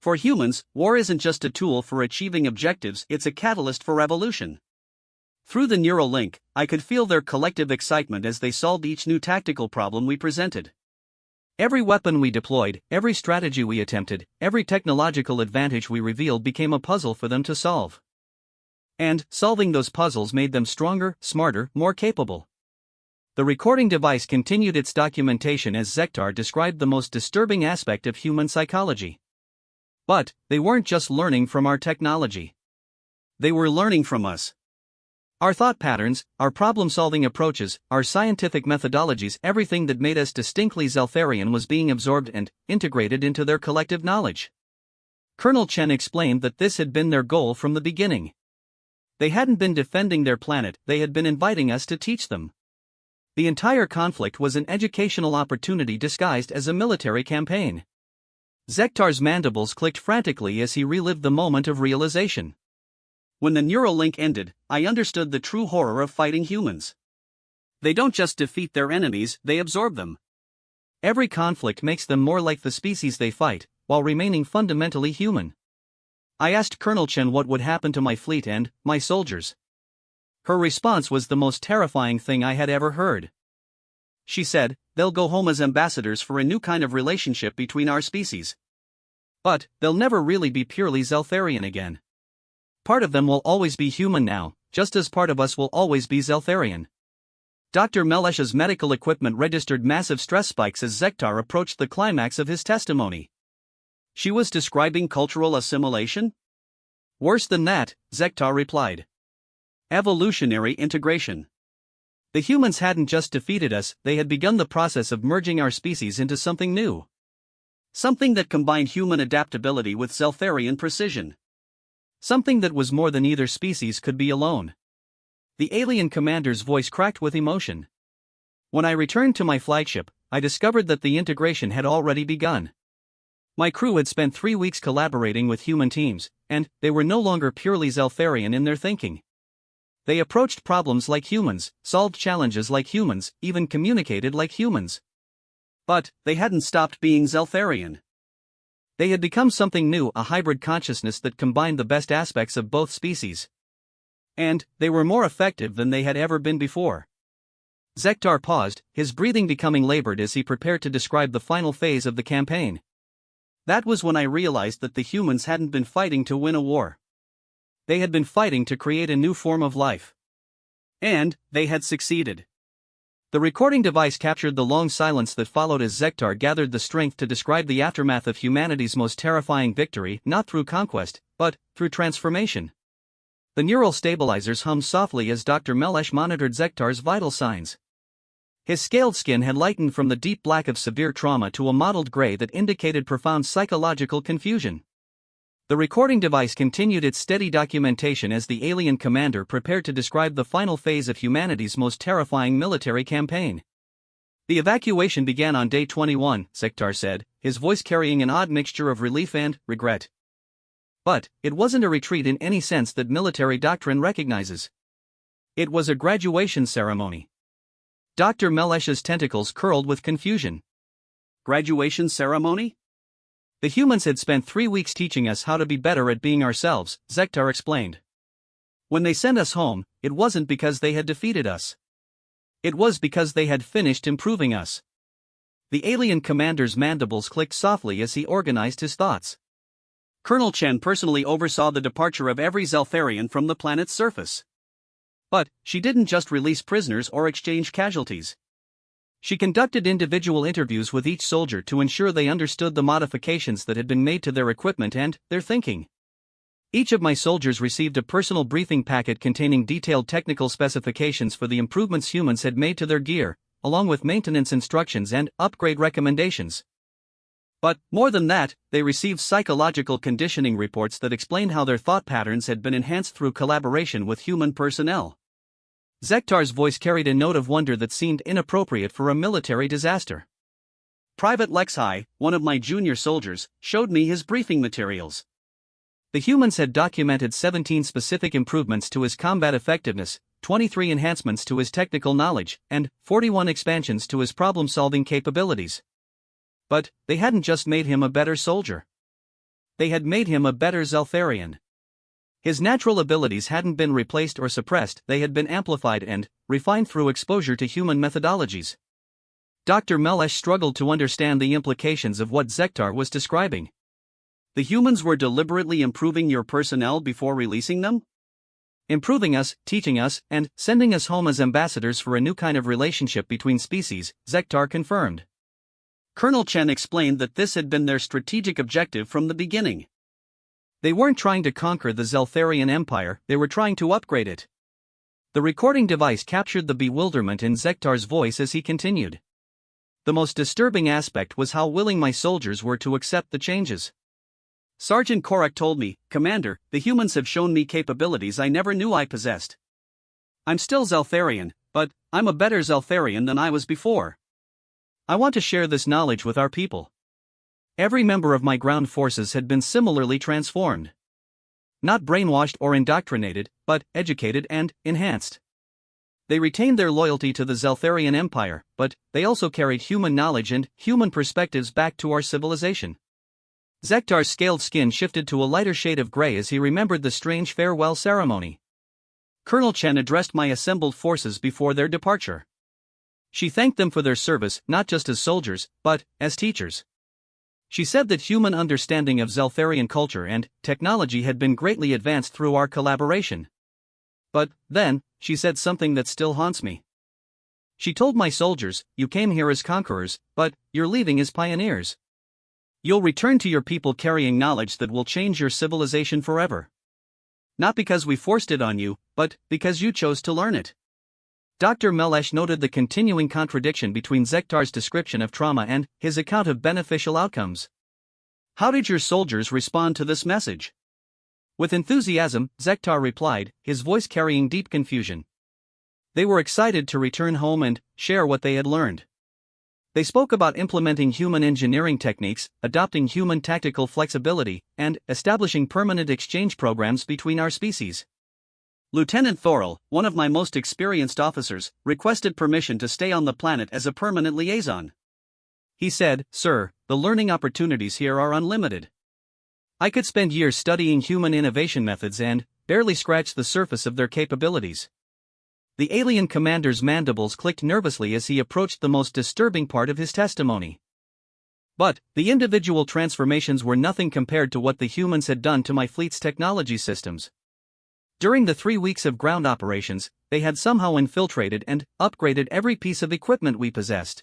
For humans, war isn't just a tool for achieving objectives, it's a catalyst for revolution. Through the neural link, I could feel their collective excitement as they solved each new tactical problem we presented. Every weapon we deployed, every strategy we attempted, every technological advantage we revealed became a puzzle for them to solve. And solving those puzzles made them stronger, smarter, more capable. The recording device continued its documentation as Zektar described the most disturbing aspect of human psychology. But they weren't just learning from our technology. They were learning from us. Our thought patterns, our problem-solving approaches, our scientific methodologies, everything that made us distinctly Zeltharian was being absorbed and integrated into their collective knowledge. Colonel Chen explained that this had been their goal from the beginning. They hadn't been defending their planet, they had been inviting us to teach them. The entire conflict was an educational opportunity disguised as a military campaign. Zektar's mandibles clicked frantically as he relived the moment of realization. When the neural link ended, I understood the true horror of fighting humans. They don't just defeat their enemies, they absorb them. Every conflict makes them more like the species they fight, while remaining fundamentally human. I asked Colonel Chen what would happen to my fleet and my soldiers. Her response was the most terrifying thing I had ever heard. She said, they'll go home as ambassadors for a new kind of relationship between our species. But they'll never really be purely Zeltharian again. Part of them will always be human now, just as part of us will always be Zeltharian. Dr. Melesh's medical equipment registered massive stress spikes as Zektar approached the climax of his testimony. She was describing cultural assimilation? Worse than that, Zektar replied. Evolutionary integration. The humans hadn't just defeated us, they had begun the process of merging our species into something new. Something that combined human adaptability with Zeltharian precision. Something that was more than either species could be alone. The alien commander's voice cracked with emotion. When I returned to my flagship, I discovered that the integration had already begun. My crew had spent 3 weeks collaborating with human teams, and they were no longer purely Zeltharian in their thinking. They approached problems like humans, solved challenges like humans, even communicated like humans. But they hadn't stopped being Zeltharian. They had become something new, a hybrid consciousness that combined the best aspects of both species. And they were more effective than they had ever been before. Zektar paused, his breathing becoming labored as he prepared to describe the final phase of the campaign. That was when I realized that the humans hadn't been fighting to win a war. They had been fighting to create a new form of life. And they had succeeded. The recording device captured the long silence that followed as Zektar gathered the strength to describe the aftermath of humanity's most terrifying victory, not through conquest, but through transformation. The neural stabilizers hummed softly as Dr. Melesh monitored Zektar's vital signs. His scaled skin had lightened from the deep black of severe trauma to a mottled gray that indicated profound psychological confusion. The recording device continued its steady documentation as the alien commander prepared to describe the final phase of humanity's most terrifying military campaign. The evacuation began on day 21, Zektar said, his voice carrying an odd mixture of relief and regret. But it wasn't a retreat in any sense that military doctrine recognizes. It was a graduation ceremony. Dr. Melesh's tentacles curled with confusion. Graduation ceremony? The humans had spent 3 weeks teaching us how to be better at being ourselves, Zektar explained. When they sent us home, it wasn't because they had defeated us. It was because they had finished improving us. The alien commander's mandibles clicked softly as he organized his thoughts. Colonel Chen personally oversaw the departure of every Zeltharian from the planet's surface. But she didn't just release prisoners or exchange casualties. She conducted individual interviews with each soldier to ensure they understood the modifications that had been made to their equipment and their thinking. Each of my soldiers received a personal briefing packet containing detailed technical specifications for the improvements humans had made to their gear, along with maintenance instructions and upgrade recommendations. But, more than that, they received psychological conditioning reports that explained how their thought patterns had been enhanced through collaboration with human personnel. Zektar's voice carried a note of wonder that seemed inappropriate for a military disaster. Private Lexhi, one of my junior soldiers, showed me his briefing materials. The humans had documented 17 specific improvements to his combat effectiveness, 23 enhancements to his technical knowledge, and 41 expansions to his problem-solving capabilities. But they hadn't just made him a better soldier. They had made him a better Zeltharian. His natural abilities hadn't been replaced or suppressed, they had been amplified and refined through exposure to human methodologies. Dr. Melesh struggled to understand the implications of what Zektar was describing. The humans were deliberately improving your personnel before releasing them? Improving us, teaching us, and sending us home as ambassadors for a new kind of relationship between species, Zektar confirmed. Colonel Chen explained that this had been their strategic objective from the beginning. They weren't trying to conquer the Zeltharian Empire, they were trying to upgrade it. The recording device captured the bewilderment in Zektar's voice as he continued. The most disturbing aspect was how willing my soldiers were to accept the changes. Sergeant Korak told me, Commander, the humans have shown me capabilities I never knew I possessed. I'm still Zeltharian, but I'm a better Zeltharian than I was before. I want to share this knowledge with our people. Every member of my ground forces had been similarly transformed. Not brainwashed or indoctrinated, but educated and enhanced. They retained their loyalty to the Zeltharian Empire, but they also carried human knowledge and human perspectives back to our civilization. Zektar's scaled skin shifted to a lighter shade of gray as he remembered the strange farewell ceremony. Colonel Chen addressed my assembled forces before their departure. She thanked them for their service, not just as soldiers, but as teachers. She said that human understanding of Zeltharian culture and technology had been greatly advanced through our collaboration. But then, she said something that still haunts me. She told my soldiers, you came here as conquerors, but you're leaving as pioneers. You'll return to your people carrying knowledge that will change your civilization forever. Not because we forced it on you, but because you chose to learn it. Dr. Melesh noted the continuing contradiction between Zektar's description of trauma and his account of beneficial outcomes. How did your soldiers respond to this message? With enthusiasm, Zektar replied, his voice carrying deep confusion. They were excited to return home and share what they had learned. They spoke about implementing human engineering techniques, adopting human tactical flexibility, and establishing permanent exchange programs between our species. Lieutenant Thorel, one of my most experienced officers, requested permission to stay on the planet as a permanent liaison. He said, Sir, the learning opportunities here are unlimited. I could spend years studying human innovation methods and barely scratch the surface of their capabilities. The alien commander's mandibles clicked nervously as he approached the most disturbing part of his testimony. But the individual transformations were nothing compared to what the humans had done to my fleet's technology systems. During the 3 weeks of ground operations, they had somehow infiltrated and upgraded every piece of equipment we possessed.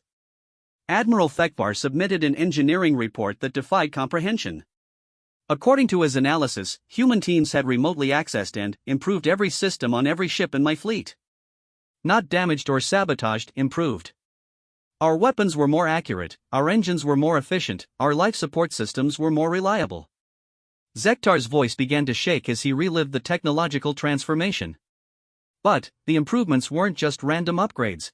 Admiral Thekvar submitted an engineering report that defied comprehension. According to his analysis, human teams had remotely accessed and improved every system on every ship in my fleet. Not damaged or sabotaged, improved. Our weapons were more accurate, our engines were more efficient, our life support systems were more reliable. Zektar's voice began to shake as he relived the technological transformation. But the improvements weren't just random upgrades.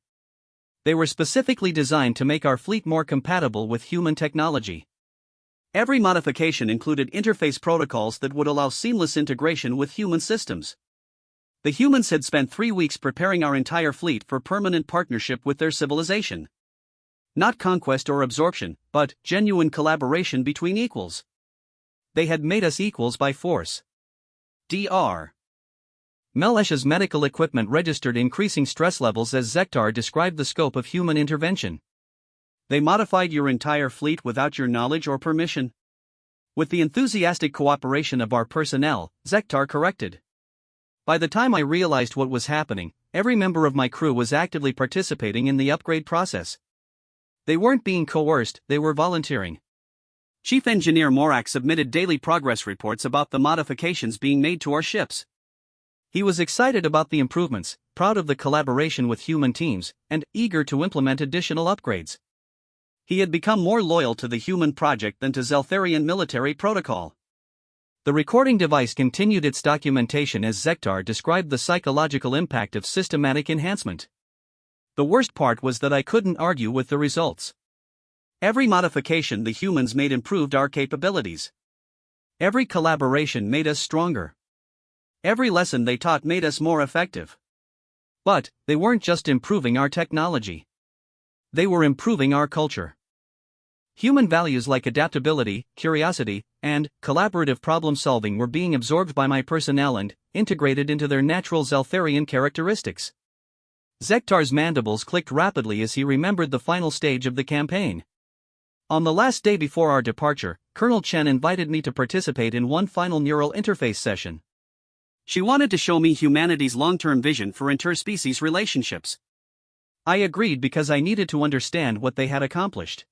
They were specifically designed to make our fleet more compatible with human technology. Every modification included interface protocols that would allow seamless integration with human systems. The humans had spent 3 weeks preparing our entire fleet for permanent partnership with their civilization. Not conquest or absorption, but genuine collaboration between equals. They had made us equals by force. Dr. Melesh's medical equipment registered increasing stress levels as Zektar described the scope of human intervention. They modified your entire fleet without your knowledge or permission? With the enthusiastic cooperation of our personnel, Zektar corrected. By the time I realized what was happening, every member of my crew was actively participating in the upgrade process. They weren't being coerced, they were volunteering. Chief Engineer Morak submitted daily progress reports about the modifications being made to our ships. He was excited about the improvements, proud of the collaboration with human teams, and eager to implement additional upgrades. He had become more loyal to the human project than to Zeltharian military protocol. The recording device continued its documentation as Zektar described the psychological impact of systematic enhancement. The worst part was that I couldn't argue with the results. Every modification the humans made improved our capabilities. Every collaboration made us stronger. Every lesson they taught made us more effective. But they weren't just improving our technology. They were improving our culture. Human values like adaptability, curiosity, and collaborative problem-solving were being absorbed by my personnel and integrated into their natural Zeltharian characteristics. Zektar's mandibles clicked rapidly as he remembered the final stage of the campaign. On the last day before our departure, Colonel Chen invited me to participate in one final neural interface session. She wanted to show me humanity's long-term vision for interspecies relationships. I agreed because I needed to understand what they had accomplished.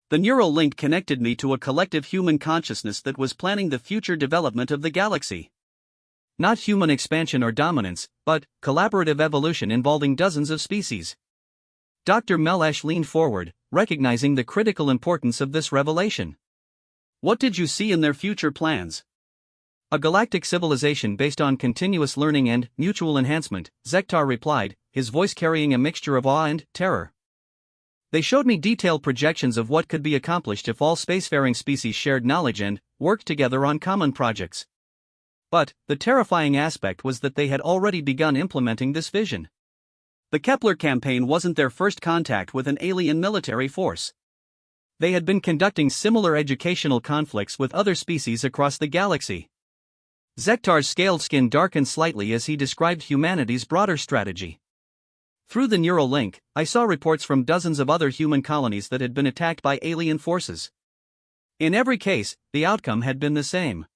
The neural link connected me to a collective human consciousness that was planning the future development of the galaxy. Not human expansion or dominance, but collaborative evolution involving dozens of species. Dr. Melesh leaned forward, recognizing the critical importance of this revelation. What did you see in their future plans? A galactic civilization based on continuous learning and mutual enhancement, Zektar replied, his voice carrying a mixture of awe and terror. They showed me detailed projections of what could be accomplished if all spacefaring species shared knowledge and worked together on common projects. But the terrifying aspect was that they had already begun implementing this vision. The Kepler campaign wasn't their first contact with an alien military force. They had been conducting similar educational conflicts with other species across the galaxy. Zektar's scaled skin darkened slightly as he described humanity's broader strategy. Through the neural link, I saw reports from dozens of other human colonies that had been attacked by alien forces. In every case, the outcome had been the same.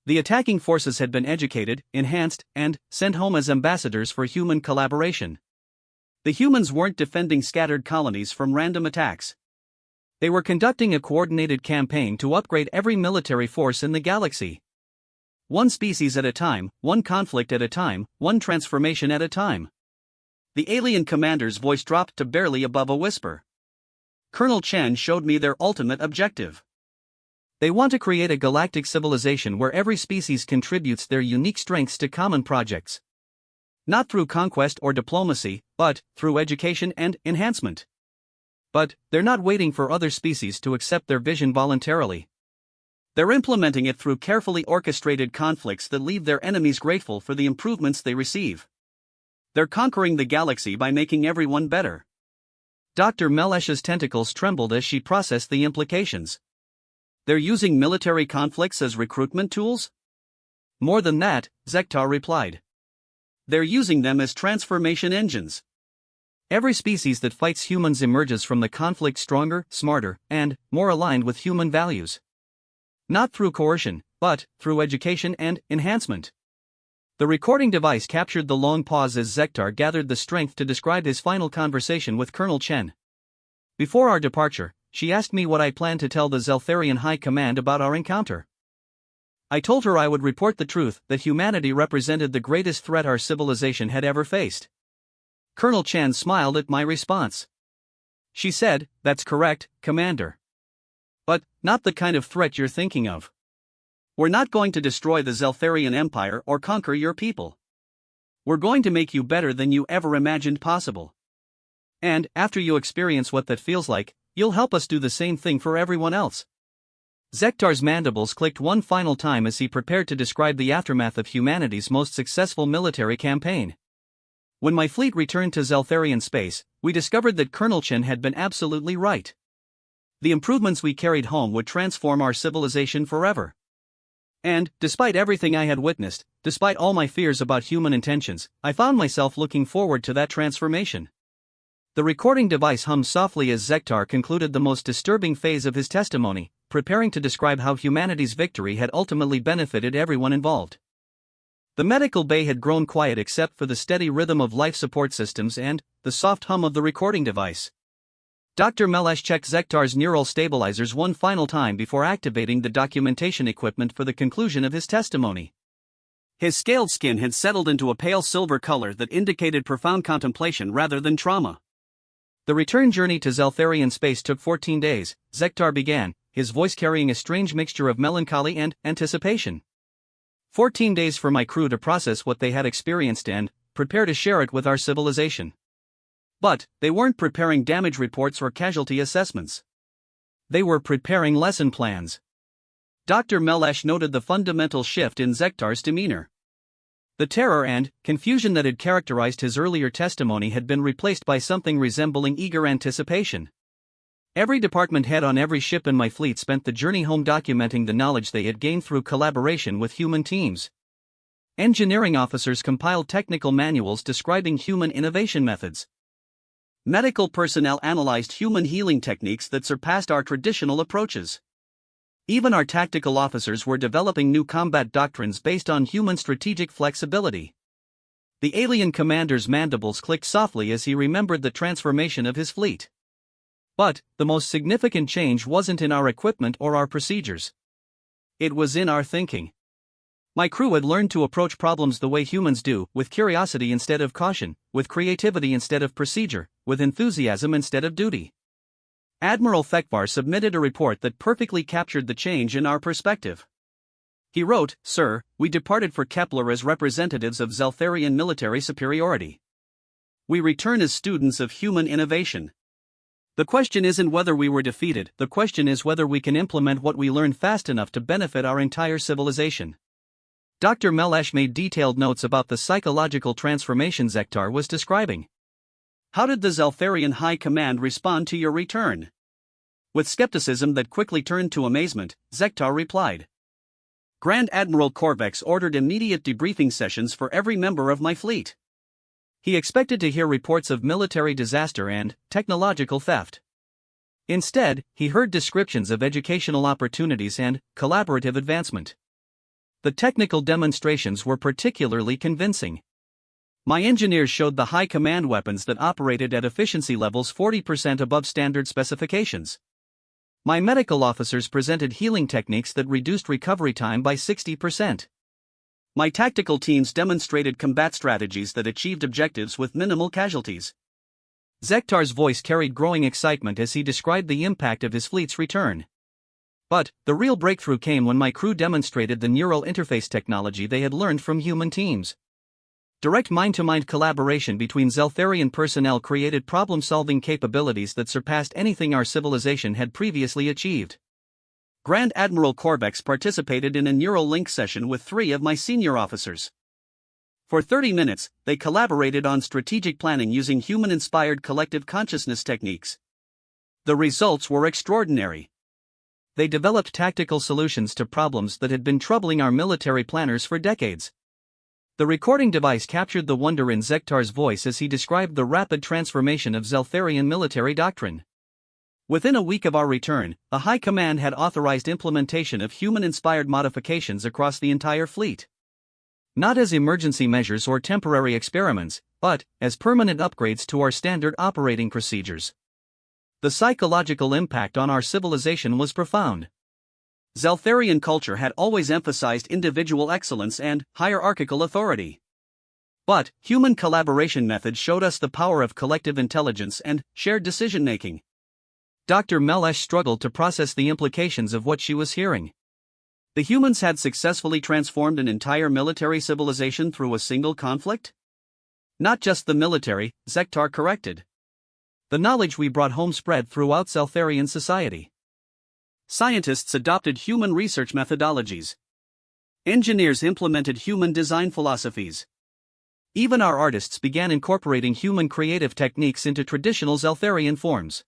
The attacking forces had been educated, enhanced, and sent home as ambassadors for human collaboration. The humans weren't defending scattered colonies from random attacks. They were conducting a coordinated campaign to upgrade every military force in the galaxy. One species at a time, one conflict at a time, one transformation at a time. The alien commander's voice dropped to barely above a whisper. Colonel Chen showed me their ultimate objective. They want to create a galactic civilization where every species contributes their unique strengths to common projects. Not through conquest or diplomacy, but through education and enhancement. But they're not waiting for other species to accept their vision voluntarily. They're implementing it through carefully orchestrated conflicts that leave their enemies grateful for the improvements they receive. They're conquering the galaxy by making everyone better. Dr. Melesh's tentacles trembled as she processed the implications. They're using military conflicts as recruitment tools? More than that, Zektar replied. They're using them as transformation engines. Every species that fights humans emerges from the conflict stronger, smarter, and more aligned with human values. Not through coercion, but through education and enhancement. The recording device captured the long pause as Zektar gathered the strength to describe his final conversation with Colonel Chen. Before our departure, she asked me what I planned to tell the Zeltharian High Command about our encounter. I told her I would report the truth that humanity represented the greatest threat our civilization had ever faced. Colonel Chen smiled at my response. She said, "That's correct, Commander. But not the kind of threat you're thinking of. We're not going to destroy the Zeltharian Empire or conquer your people. We're going to make you better than you ever imagined possible." And, after you experience what that feels like, you'll help us do the same thing for everyone else. Zektar's mandibles clicked one final time as he prepared to describe the aftermath of humanity's most successful military campaign. When my fleet returned to Zeltharian space, we discovered that Colonel Chen had been absolutely right. The improvements we carried home would transform our civilization forever. And, despite everything I had witnessed, despite all my fears about human intentions, I found myself looking forward to that transformation. The recording device hummed softly as Zektar concluded the most disturbing phase of his testimony, preparing to describe how humanity's victory had ultimately benefited everyone involved. The medical bay had grown quiet except for the steady rhythm of life support systems and the soft hum of the recording device. Dr. Melesh checked Zektar's neural stabilizers one final time before activating the documentation equipment for the conclusion of his testimony. His scaled skin had settled into a pale silver color that indicated profound contemplation rather than trauma. The return journey to Zeltharian space took 14 days, Zektar began, his voice carrying a strange mixture of melancholy and anticipation. 14 days for my crew to process what they had experienced and prepare to share it with our civilization. But they weren't preparing damage reports or casualty assessments. They were preparing lesson plans. Dr. Melesh noted the fundamental shift in Zektar's demeanor. The terror and confusion that had characterized his earlier testimony had been replaced by something resembling eager anticipation. Every department head on every ship in my fleet spent the journey home documenting the knowledge they had gained through collaboration with human teams. Engineering officers compiled technical manuals describing human innovation methods. Medical personnel analyzed human healing techniques that surpassed our traditional approaches. Even our tactical officers were developing new combat doctrines based on human strategic flexibility. The alien commander's mandibles clicked softly as he remembered the transformation of his fleet. But the most significant change wasn't in our equipment or our procedures. It was in our thinking. My crew had learned to approach problems the way humans do, with curiosity instead of caution, with creativity instead of procedure, with enthusiasm instead of duty. Admiral Thekvar submitted a report that perfectly captured the change in our perspective. He wrote, "Sir, we departed for Kepler as representatives of Zeltharian military superiority. We return as students of human innovation. The question isn't whether we were defeated, the question is whether we can implement what we learned fast enough to benefit our entire civilization." Dr. Melesh made detailed notes about the psychological transformation Zektar was describing. "How did the Zeltharian High Command respond to your return?" With skepticism that quickly turned to amazement, Zektar replied. "Grand Admiral Korvex ordered immediate debriefing sessions for every member of my fleet. He expected to hear reports of military disaster and technological theft. Instead, he heard descriptions of educational opportunities and collaborative advancement. The technical demonstrations were particularly convincing. My engineers showed the high command weapons that operated at efficiency levels 40% above standard specifications. My medical officers presented healing techniques that reduced recovery time by 60%. My tactical teams demonstrated combat strategies that achieved objectives with minimal casualties." Zektar's voice carried growing excitement as he described the impact of his fleet's return. But the real breakthrough came when my crew demonstrated the neural interface technology they had learned from human teams. Direct mind-to-mind collaboration between Zeltharian personnel created problem-solving capabilities that surpassed anything our civilization had previously achieved. Grand Admiral Korvex participated in a neural link session with 3 of my senior officers. For 30 minutes, they collaborated on strategic planning using human-inspired collective consciousness techniques. The results were extraordinary. They developed tactical solutions to problems that had been troubling our military planners for decades. The recording device captured the wonder in Zektar's voice as he described the rapid transformation of Zeltharian military doctrine. Within a week of our return, the High Command had authorized implementation of human-inspired modifications across the entire fleet. Not as emergency measures or temporary experiments, but as permanent upgrades to our standard operating procedures. The psychological impact on our civilization was profound. Zeltharian culture had always emphasized individual excellence and hierarchical authority. But human collaboration methods showed us the power of collective intelligence and shared decision-making. Dr. Melesh struggled to process the implications of what she was hearing. The humans had successfully transformed an entire military civilization through a single conflict? Not just the military, Zektar corrected. The knowledge we brought home spread throughout Zeltharian society. Scientists adopted human research methodologies. Engineers implemented human design philosophies. Even our artists began incorporating human creative techniques into traditional Zeltharian forms.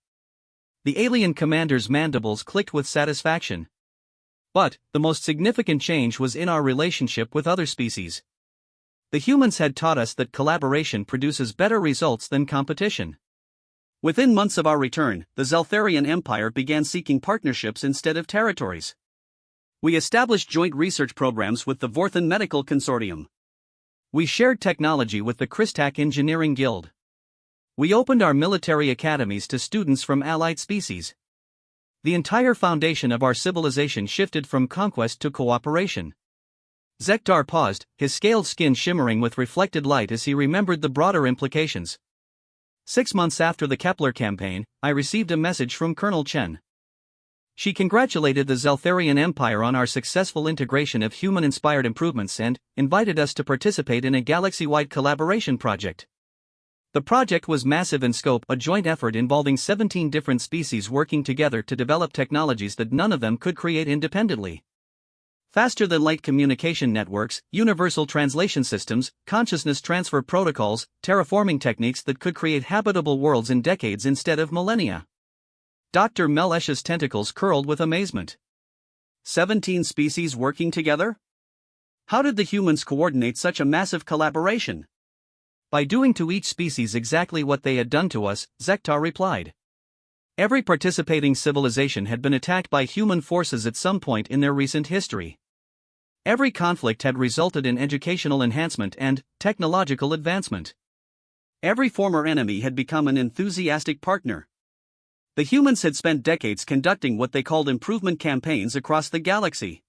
The alien commander's mandibles clicked with satisfaction. But, the most significant change was in our relationship with other species. The humans had taught us that collaboration produces better results than competition. Within months of our return, the Zeltharian Empire began seeking partnerships instead of territories. We established joint research programs with the Vorthan Medical Consortium. We shared technology with the Kristak Engineering Guild. We opened our military academies to students from allied species. The entire foundation of our civilization shifted from conquest to cooperation. Zektar paused, his scaled skin shimmering with reflected light as he remembered the broader implications. 6 months after the Kepler campaign, I received a message from Colonel Chen. She congratulated the Zeltharian Empire on our successful integration of human-inspired improvements and invited us to participate in a galaxy-wide collaboration project. The project was massive in scope, a joint effort involving 17 different species working together to develop technologies that none of them could create independently. Faster-than-light communication networks, universal translation systems, consciousness transfer protocols, terraforming techniques that could create habitable worlds in decades instead of millennia. Dr. Melesh's tentacles curled with amazement. 17 species working together? How did the humans coordinate such a massive collaboration? By doing to each species exactly what they had done to us, Zektar replied. Every participating civilization had been attacked by human forces at some point in their recent history. Every conflict had resulted in educational enhancement and technological advancement. Every former enemy had become an enthusiastic partner. The humans had spent decades conducting what they called improvement campaigns across the galaxy.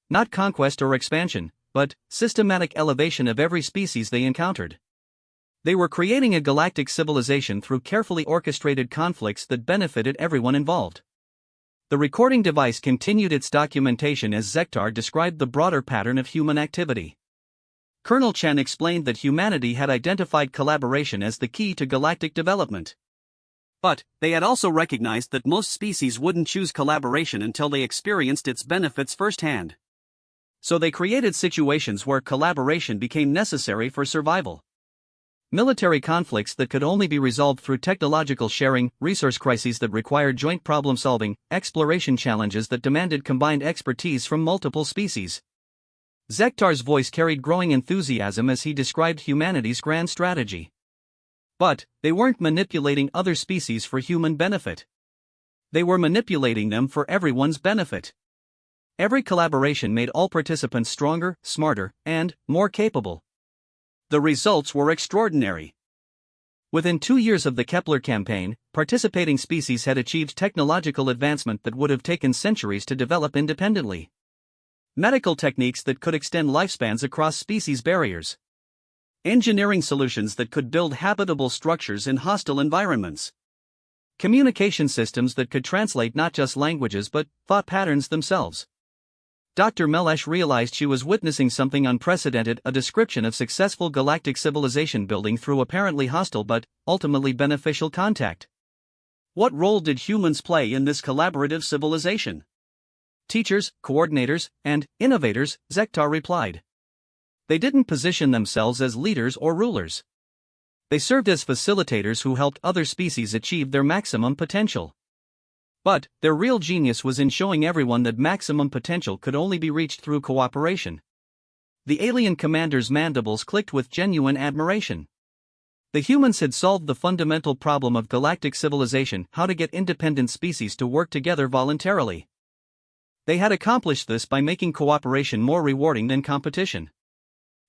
Not conquest or expansion, but systematic elevation of every species they encountered. They were creating a galactic civilization through carefully orchestrated conflicts that benefited everyone involved. The recording device continued its documentation as Zektar described the broader pattern of human activity. Colonel Chen explained that humanity had identified collaboration as the key to galactic development. But, they had also recognized that most species wouldn't choose collaboration until they experienced its benefits firsthand. So they created situations where collaboration became necessary for survival. Military conflicts that could only be resolved through technological sharing, resource crises that required joint problem-solving, exploration challenges that demanded combined expertise from multiple species. Zektar's voice carried growing enthusiasm as he described humanity's grand strategy. But, they weren't manipulating other species for human benefit. They were manipulating them for everyone's benefit. Every collaboration made all participants stronger, smarter, and more capable. The results were extraordinary. Within 2 years of the Kepler campaign, participating species had achieved technological advancement that would have taken centuries to develop independently. Medical techniques that could extend lifespans across species barriers. Engineering solutions that could build habitable structures in hostile environments. Communication systems that could translate not just languages but thought patterns themselves. Dr. Melesh realized she was witnessing something unprecedented, a description of successful galactic civilization building through apparently hostile but ultimately beneficial contact. What role did humans play in this collaborative civilization? Teachers, coordinators, and innovators, Zektar replied. They didn't position themselves as leaders or rulers. They served as facilitators who helped other species achieve their maximum potential. But, their real genius was in showing everyone that maximum potential could only be reached through cooperation. The alien commander's mandibles clicked with genuine admiration. The humans had solved the fundamental problem of galactic civilization: how to get independent species to work together voluntarily. They had accomplished this by making cooperation more rewarding than competition.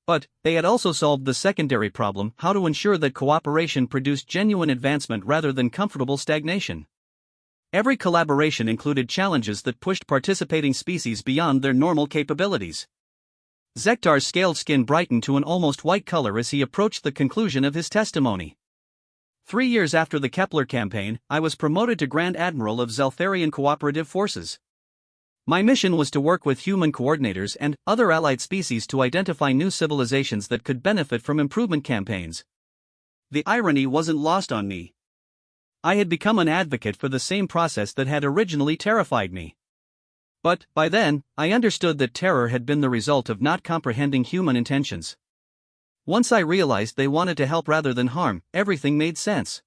But, they had also solved the secondary problem: how to ensure that cooperation produced genuine advancement rather than comfortable stagnation. Every collaboration included challenges that pushed participating species beyond their normal capabilities. Zektar's scaled skin brightened to an almost white color as he approached the conclusion of his testimony. 3 years after the Kepler campaign, I was promoted to Grand Admiral of Zeltharian Cooperative Forces. My mission was to work with human coordinators and other allied species to identify new civilizations that could benefit from improvement campaigns. The irony wasn't lost on me. I had become an advocate for the same process that had originally terrified me. But, by then, I understood that terror had been the result of not comprehending human intentions. Once I realized they wanted to help rather than harm, everything made sense.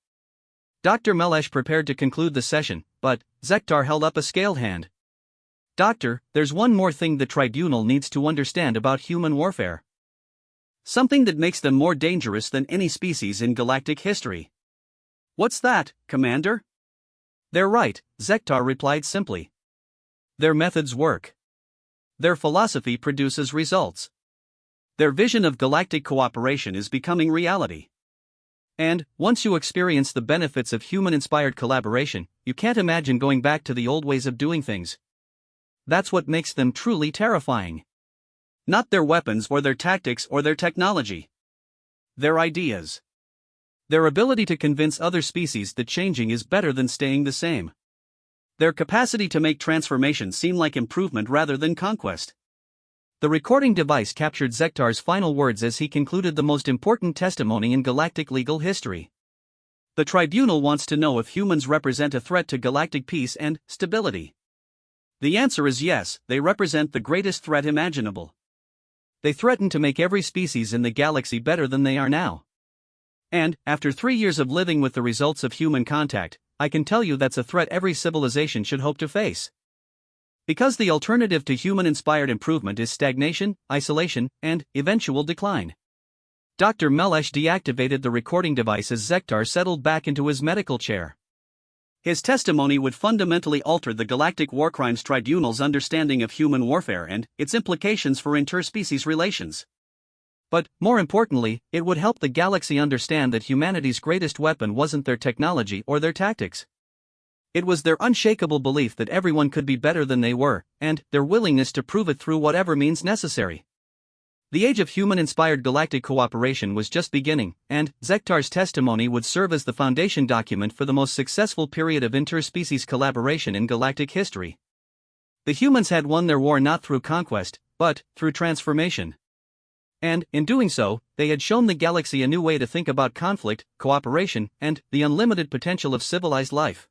Dr. Melesh prepared to conclude the session, but Zektar held up a scaled hand. Doctor, there's one more thing the tribunal needs to understand about human warfare. Something that makes them more dangerous than any species in galactic history. What's that, Commander? They're right, Zektar replied simply. Their methods work. Their philosophy produces results. Their vision of galactic cooperation is becoming reality. And, once you experience the benefits of human-inspired collaboration, you can't imagine going back to the old ways of doing things. That's what makes them truly terrifying. Not their weapons or their tactics or their technology. Their ideas. Their ability to convince other species that changing is better than staying the same. Their capacity to make transformation seem like improvement rather than conquest. The recording device captured Zektar's final words as he concluded the most important testimony in galactic legal history. The tribunal wants to know if humans represent a threat to galactic peace and stability. The answer is yes, they represent the greatest threat imaginable. They threaten to make every species in the galaxy better than they are now. And, after 3 years of living with the results of human contact, I can tell you that's a threat every civilization should hope to face. Because the alternative to human-inspired improvement is stagnation, isolation, and eventual decline. Dr. Melesh deactivated the recording device as Zektar settled back into his medical chair. His testimony would fundamentally alter the Galactic War Crimes Tribunal's understanding of human warfare and its implications for interspecies relations. But, more importantly, it would help the galaxy understand that humanity's greatest weapon wasn't their technology or their tactics. It was their unshakable belief that everyone could be better than they were, and their willingness to prove it through whatever means necessary. The age of human-inspired galactic cooperation was just beginning, and Zektar's testimony would serve as the foundation document for the most successful period of interspecies collaboration in galactic history. The humans had won their war not through conquest, but through transformation. And, in doing so, they had shown the galaxy a new way to think about conflict, cooperation, and the unlimited potential of civilized life.